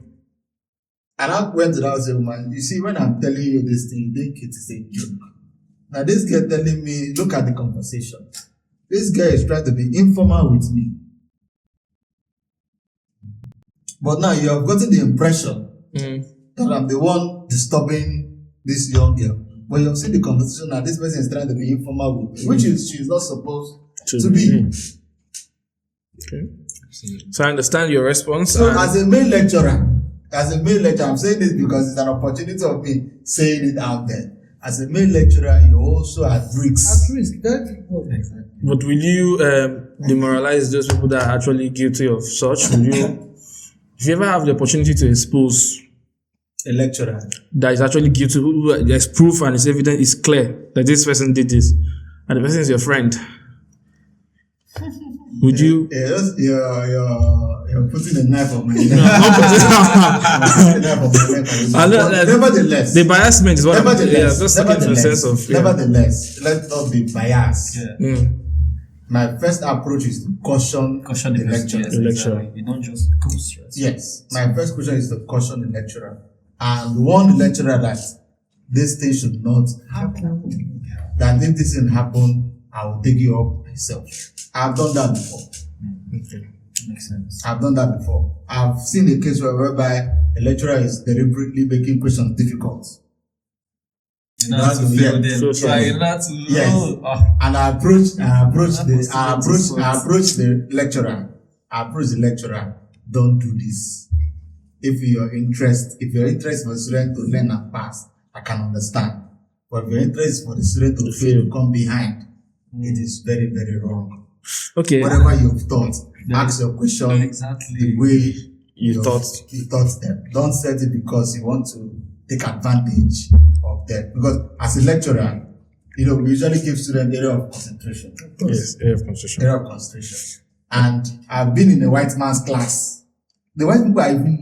I went to that and said, woman, you see, when I'm telling you this thing, you think it is a joke. Now this girl telling me, look at the conversation. This guy is trying to be informal with me. But now you have gotten the impression that I'm the one disturbing this young girl. But you have seen the conversation that this person is trying to be informal with me, which she's not supposed to be. Okay. So I understand your response. So as a male lecturer, I'm saying this because it's an opportunity of me saying it out there. As a male lecturer, you're also at risk. At risk. Exactly. But will you demoralize those people that are actually guilty of such? Will you, if you ever have the opportunity to expose a lecturer that is actually guilty, there's proof and it's evident, it's clear that this person did this, and the person is your friend, would you? You're putting a knife on my neck. Nevertheless, the biasment is what. Nevertheless, nevertheless, let's not be biased. my first approach is to caution the lecturer. Yes, The lecturer. exactly. You don't just ghost yourself. Yes, my first question is to caution the lecturer and warn the lecturer that this thing should not happen. That if this thing happen, I will take you up myself. I've done that before. Okay. Makes sense. I've done that before. I've seen a case whereby a lecturer is deliberately making questions difficult. You know how to fail them. So So you know how to Yes. And I approach the lecturer. Don't do this. If you're interested for the student to learn and pass, I can understand. But if your interest is for the student to fail, come behind, it is very, very wrong. Okay. Whatever you've thought, ask your question Exactly. the way You thought. you taught them. Don't set it because you want to take advantage of them. Because as a lecturer, we usually give students area of concentration. Yes, area of concentration. Area of concentration. And I've been in a white man's class. The white people are even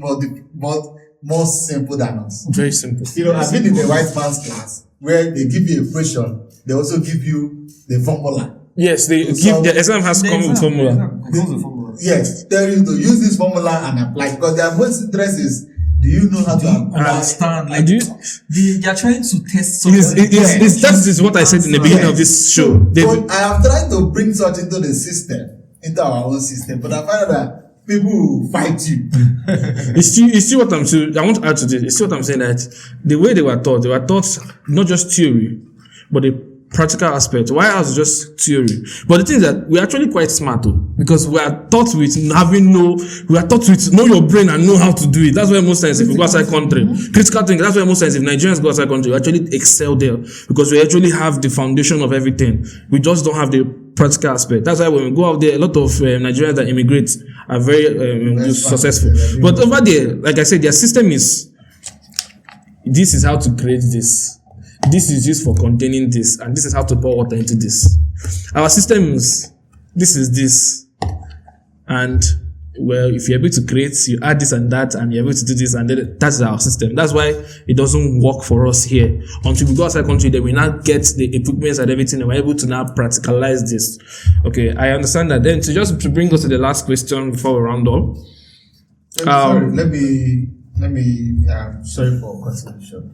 more simple than us. Very simple. I've been in a white man's class where they give you a question, they also give you the formula. Yes, they So give the exam has come with formula. Comes with formula. Yes, tell you to use this formula and apply because their most interest is, do you know how to I apply? understand. I Like do. they are trying to test That is what I said in the beginning of this show. But I have tried to bring such into the system, into our own system, but I find out that people will fight you. You see what I'm saying? I want to add to this. You see what I'm saying? That the way they were taught not just theory, but the practical aspect. Why else just theory? But the thing is that we're actually quite smart too, because we are taught with know your brain and know how to do it. That's why most times if we go outside country, critical thinking, that's why most times if Nigerians go outside country, we actually excel there because we actually have the foundation of everything. We just don't have the practical aspect. That's why when we go out there, a lot of Nigerians that immigrate are very successful. But over there, like I said, their system is, this is how to create this. This is used for containing this, and this is how to pour water into this. Our system is, this is this. And, well, if you're able to create, you add this and that, and you're able to do this, and then that's our system. That's why it doesn't work for us here. Until we go outside country, then we now get the equipments and everything, and we're able to now practicalize this. Okay, I understand that. Then, to bring us to the last question before we round up. Sorry, let me, sorry for contribution.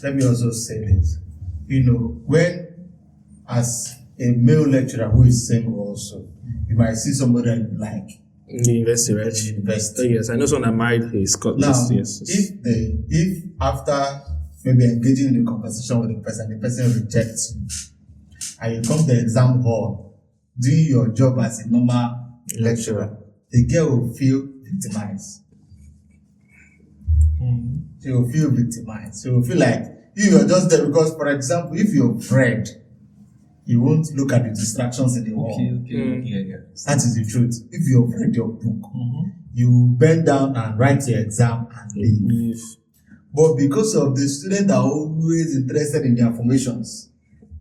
Let me also say this. When, as a male lecturer who is single also, you might see somebody that you like In the university, right? in the university. Yes, I know someone that married his cousin. Now, Yes. if after maybe engaging in a conversation with the person rejects you, and you come to the exam hall, doing your job as a normal lecturer, the girl will feel victimized. She will feel victimized. She will feel like you are just there because, for example, if you're afraid, you won't look at the distractions in the wall. Okay. That is the truth. If you've read your book, you bend down and write your exam and leave. But because of the students are always interested in their formations,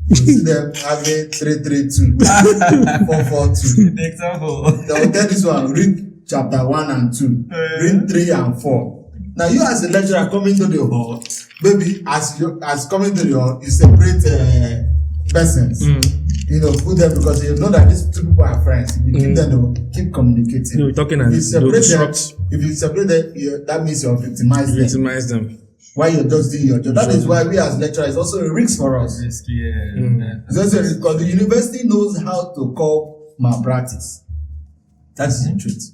you see them having 332, 442. The example. They will tell this one, read chapter 1 and 2, read 3 and 4. Now you as a lecturer coming to the hall, maybe as coming to the hall, you separate persons. Put them because you know that these two people are friends. If you keep them to keep communicating. You're talking and if you separate them, disrupt. if you separate them, that means you're victimizing them. Victimize them. While you're just doing your job. That is why we as lecturers, it's also a risk for us. It's also a risk because the university knows how to call malpractice. That's the truth.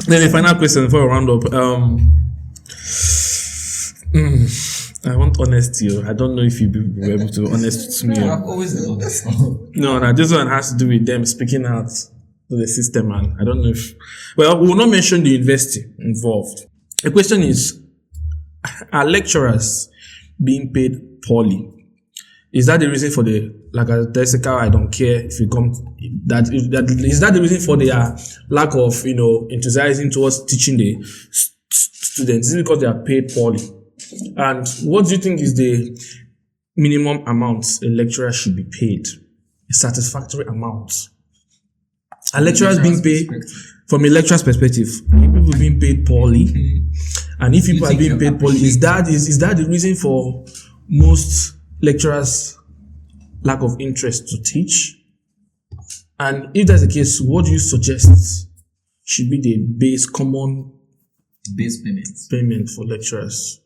Then the final question before we round up. I want honesty. I don't know if you'll be able to be honest with me. I've always been honest. No, this one has to do with them speaking out to the system, and I don't know if. Well, we will not mention the university involved. The question is, are lecturers being paid poorly? Is that the reason for the lackadaisical, I don't care if you come, is that the reason for their lack of, enthusiasm towards teaching the students? Is it because they are paid poorly? And what do you think is the minimum amount a lecturer should be paid? A satisfactory amount? Are lecturers being paid, from a lecturer's perspective, are people being paid poorly? And if people are being paid poorly, is that the reason for most lecturers' lack of interest to teach? And if that's the case, what do you suggest should be the base common Base payments. payment for lecturers?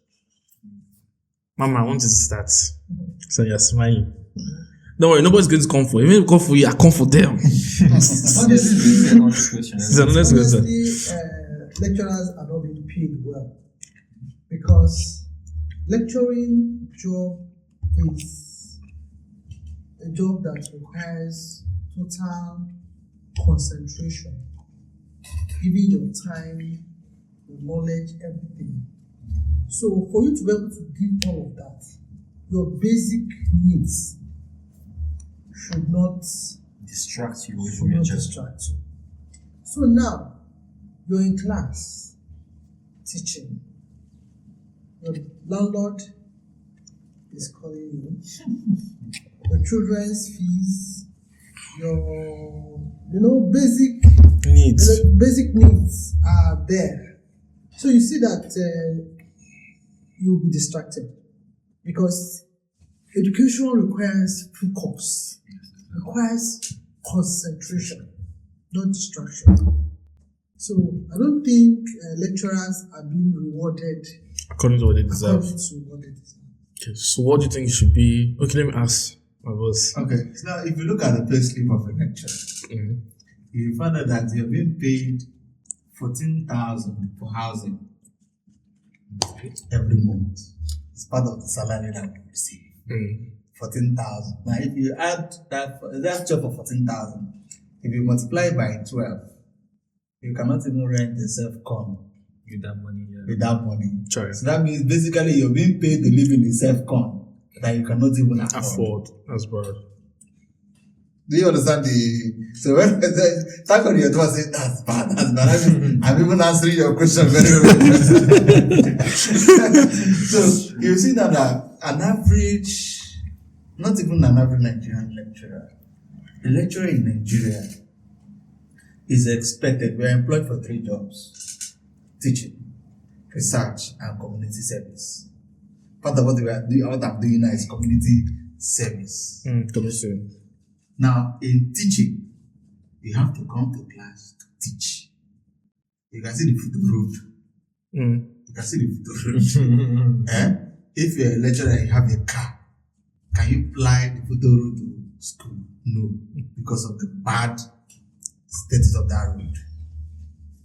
Mama, I want you to start. So you're smiling. Don't worry, nobody's going to come for you. Even if come for you, I come for them. Honestly, This is another question. It's a honest question. lecturers are not being paid well because lecturing job is a job that requires total concentration, giving your time, your knowledge, everything. So for you to be able to give all of that, your basic needs should not Distract you away should from your not job. distract you. So now you're in class teaching. Your landlord is calling you. Your children's fees, your basic Needs. basic needs are there. So you see that you'll be distracted because education requires focus, requires concentration, not distraction. So I don't think lecturers are being rewarded According to what they deserve. according to what they deserve. Okay, so what do you think it should be? Okay, let me ask my boss. Okay, so now if you look at the pay slip of a lecturer, Mhm. you find out that you're being paid 14,000 for housing every month. It's part of the salary that we receive. 14,000. Now, if you add that job for 14,000, if you multiply it by 12, you cannot even rent a self-con With that money, yeah. with that money. Sorry. So that means basically you're being paid to live in a self-con that you cannot even afford. Afford. That's bad. Do you understand so when thank God you're saying that's bad. I'm even answering your question very well. So you see that an average, not even an average Nigerian lecturer, a lecturer in Nigeria is expected, we are employed for 3 jobs: teaching, research, and community service. Part of what I'm doing now is community service. Commission. Now, in teaching, you have to come to class to teach. You can see the photo road. You can see the photo road. If you're a lecturer and you have a car, can you fly the photo road to school? No, because of the bad status of that road.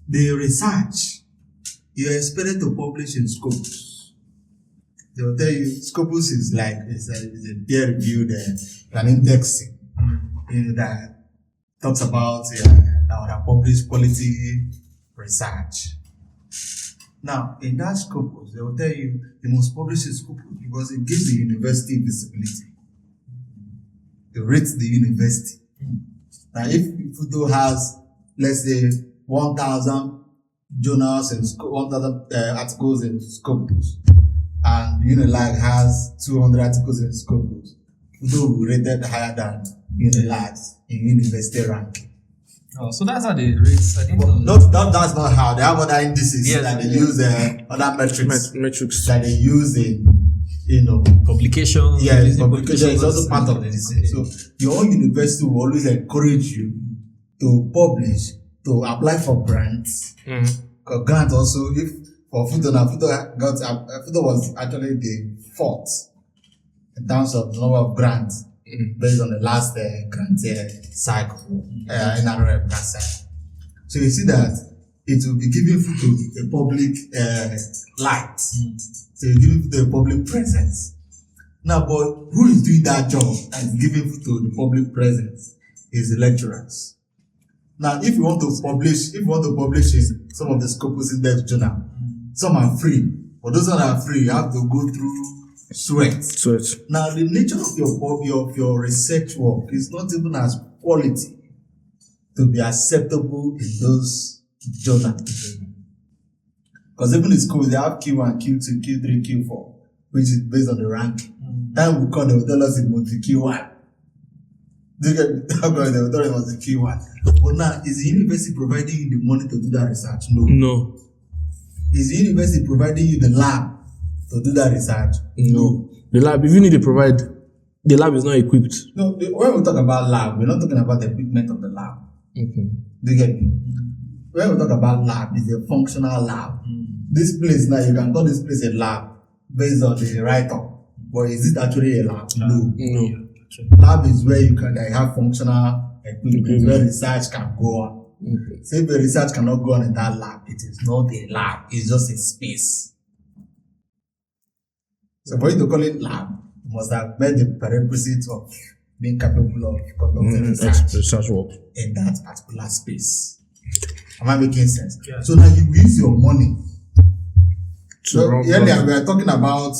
The research, you're expected to publish in Scopus. They will tell you Scopus is like it's a peer-reviewed an indexing. That talks about our published quality research. Now, in that Scopus, they will tell you you must publish in Scopus because it gives the university visibility. It rates the university. Now, if Futo has, let's say, 1,000 journals and 1,000 articles in Scopus, and Unilag has 200 articles in Scopus, Futo will be rated higher than Unilag in university ranking. Oh, so that's how they rate. I think That's not how. They have other indices Yes, that they yeah. use, other metrics Metrics. that they use in, publications. yeah, using publication is also part of the Okay. design. So your own university will always encourage you to publish, to apply for grants. Because grant also, if for Futo was actually the fourth in terms of the number of grants based on the last grant cycle, NRF grant cycle. So you see that it will be giving Futo a public light. So you give Futo a public presence. Now, but who is doing that job and is giving Futo the public presence is the lecturers. Now, if you want to publish in some of the Scopus Index journal, some are free. For those that are free, you have to go through sweat. Now, the nature of your research work is not even as quality to be acceptable in those journals. Because even in school, they have Q1, Q2, Q3, Q4, which is based on the ranking. Time will come, they will tell us it was the Q1. They will tell us it was the Q1. But now, is the university providing you the money to do that research? No. Is the university providing you the lab to do that research? No. The lab, even if they provide the lab is not equipped. No, when we talk about lab, we're not talking about the equipment of the lab. Okay. Do you get me? When we talk about lab, it's a functional lab. This place now, you can call this place a lab based on the write-up. But is it actually a lab? No. No. Lab is where you can have functional equipment, where research can go on. So if the research cannot go on in that lab, it is not a lab, it's just a space. So for you to call it lab, you must have met the prerequisites of being capable of conducting Research work. in that particular space. Am I making sense? Yeah. So now you use your money. So run earlier we are talking about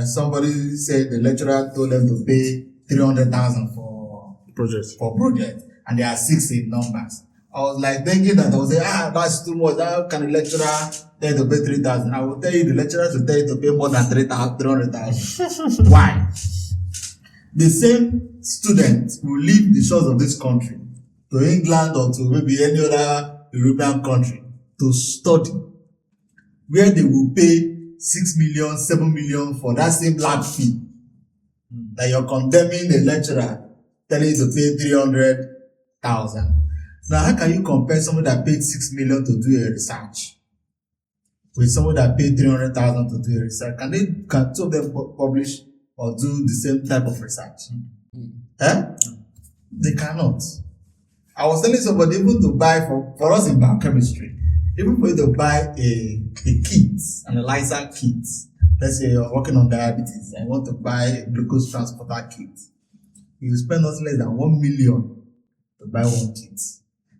somebody said the lecturer told them to pay 300,000 for project, and there are 6 in numbers. I was like thinking that I was saying, that's too much. How can the lecturer tell you to pay 3,000? I will tell you the lecturer should tell you to pay more than 300,000. Why? The same student will leave the shores of this country to England or to maybe any other European country to study, where they will pay 6 million, 7 million for that same lab fee. That you're condemning a lecturer telling you to pay 300,000. Now, how can you compare someone that paid 6 million to do a research with someone that paid 300,000 to do a research? Can two of them publish or do the same type of research? They cannot. I was telling somebody, even to buy for us in biochemistry, even for you to buy a kit, an ELISA kit, let's say you're working on diabetes and you want to buy a glucose transporter kit, you spend nothing less than 1 million to buy one kit.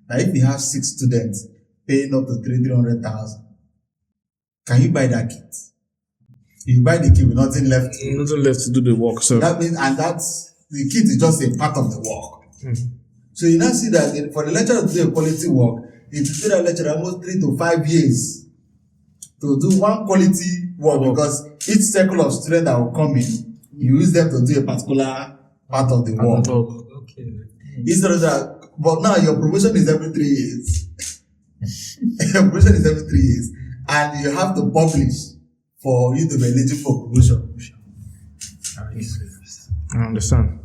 Now, if you have 6 students paying up to 300,000, can you buy that kit? If you buy the kit with nothing left to do the work. So that means, and that's the kit is just a part of the work. So you now see that for the lecturer to do a quality work, it will take that lecturer almost 3 to 5 years to do one quality work, because each circle of students that will come in, you use them to do a particular part of the work. Okay. Instead of that, but now your promotion is every 3 years. Your promotion is every 3 years, and you have to publish for you to be eligible for promotion. I understand.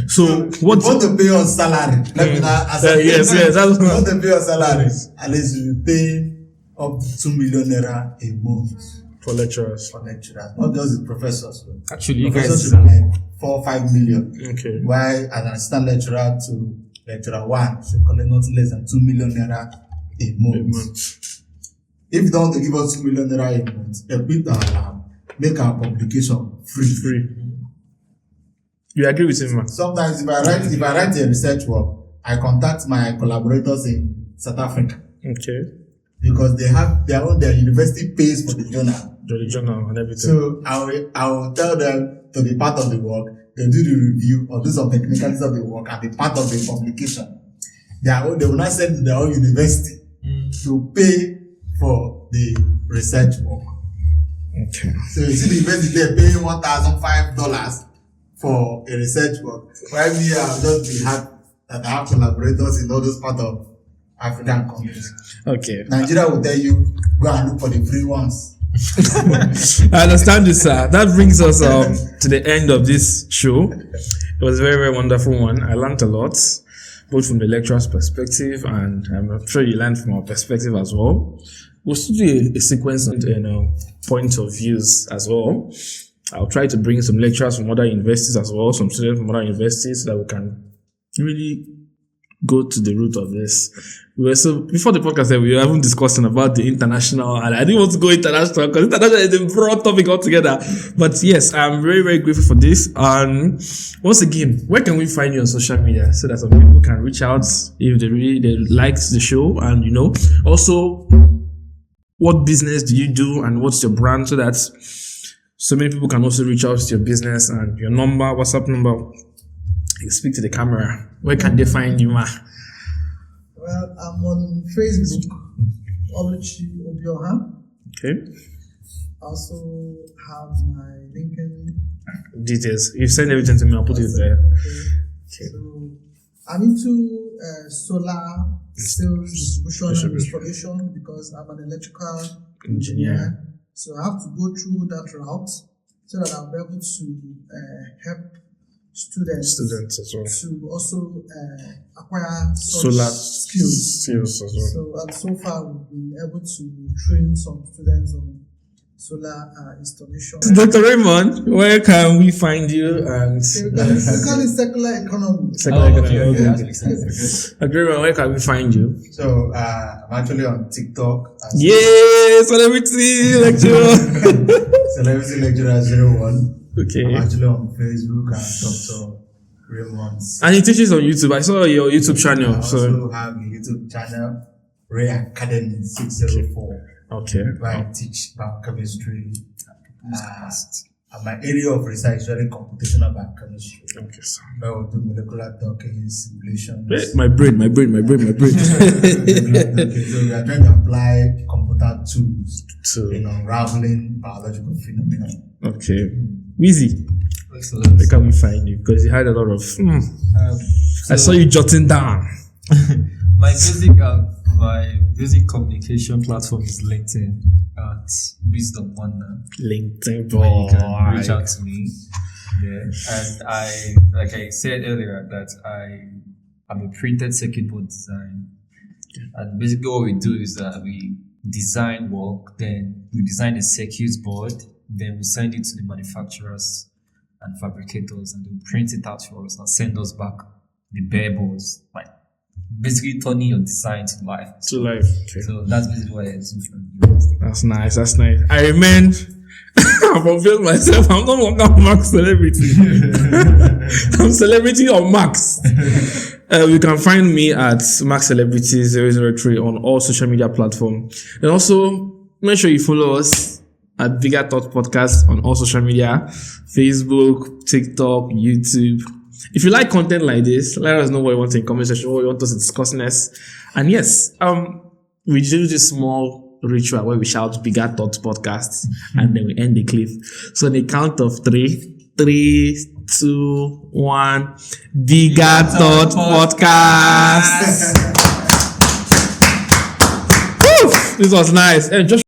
So what? You want to pay on salary? Let me now answer. Yes. That's you want to pay on salary? At least you pay up to 2 million naira a month for lecturers. Not just the professors. Actually, you Professors guys. should be like 4 or 5 million. Okay. While an assistant lecturer to lecturer 1 should collect not less than 2 million naira a month. If you don't want to give us 2 million naira a month, equip our lab, make our publication free. You agree with him, man? Sometimes if I write a research work, I contact my collaborators in South Africa. Okay. Because they have their university pays for the journal. The journal and everything. So I will tell them to be part of the work. They do the review or do some technicalities of the work and be part of the publication. They will not send to their own university to pay for the research work. Okay. So you see the university they're paying $1,005 for a research work. While me, I'll just be happy that I have collaborators in all those parts of African countries. Okay. Nigeria will tell you, go and look for the free ones. I understand this, sir. That brings us to the end of this show. It was a very, very wonderful one. I learned a lot, both from the lecturer's perspective, and I'm sure you learned from our perspective as well. We'll still do a sequence and point of views as well. I'll try to bring some lecturers from other universities as well, some students from other universities, so that we can really go to the root of this. So before the podcast, we were even discussing about the international, and I didn't want to go international because international is a broad topic altogether. But yes, I'm very, very grateful for this. And once again, where can we find you on social media so that some people can reach out if they liked the show, and also what business do you do and what's your brand, so that so many people can also reach out to your business and your number, WhatsApp number. You speak to the camera. Where can they find you, ma? Well, I'm on Facebook, Oluchi Obioha. Okay. I also have my LinkedIn. Details. You send everything to me, I'll put it there. Okay. So I'm into solar sales, distribution, and installation because I'm an electrical Engineer. So I have to go through that route so that I'll be able to help students as well. to also acquire such Solar skills. skills as well. So, and so far we've been able to train some students on solar installation. Dr. Raymond, where can we find you? And We call it circular economy. That makes sense. Dr. Raymond, where can we find you? So I'm actually on TikTok as Yeah, celebrity lecturer. Celebrity Lecturer 01. Okay. I'm actually on Facebook as Dr. Raymond. And he teaches on YouTube. I saw your YouTube channel. I So also have a YouTube channel, Ray Academy 604, okay. where I teach biochemistry. And my area of research is really computational biochemistry. Okay, so. Where we do molecular talking, simulations. My brain. Molecular talking. So we are trying to apply computer tools in unraveling biological phenomena. Okay. Easy. Excellent. Where can we find you? Because you had a lot of. I saw you jotting down. My basic communication platform is LinkedIn at Wisdom Wonder. LinkedIn, Where you can boy. reach out to me. Yeah. And like I said earlier, that I'm a printed circuit board design. And basically what we do is that we design work, then we design a circuit board, then we send it to the manufacturers and fabricators, and they print it out for us and send us back the bare boards, like basically turning your design to life. To life. Okay. So that's basically what I do from university. That's nice. I remain. I've fulfilled myself. I'm no longer Max Celebrity. I'm Celebrity on Max. You can find me at Max Celebrity 003 on all social media platforms. And also, make sure you follow us at Bigger Thought Podcast on all social media, Facebook, TikTok, YouTube. If you like content like this, let us know what you want in the comment section, what you want us to discuss next. And yes, we do this small ritual where we shout Bigger Thought Podcast and then we end the clip. So on the count of 3, 3, 2, 1, Bigger Thought Podcast. Woo! This was nice. And just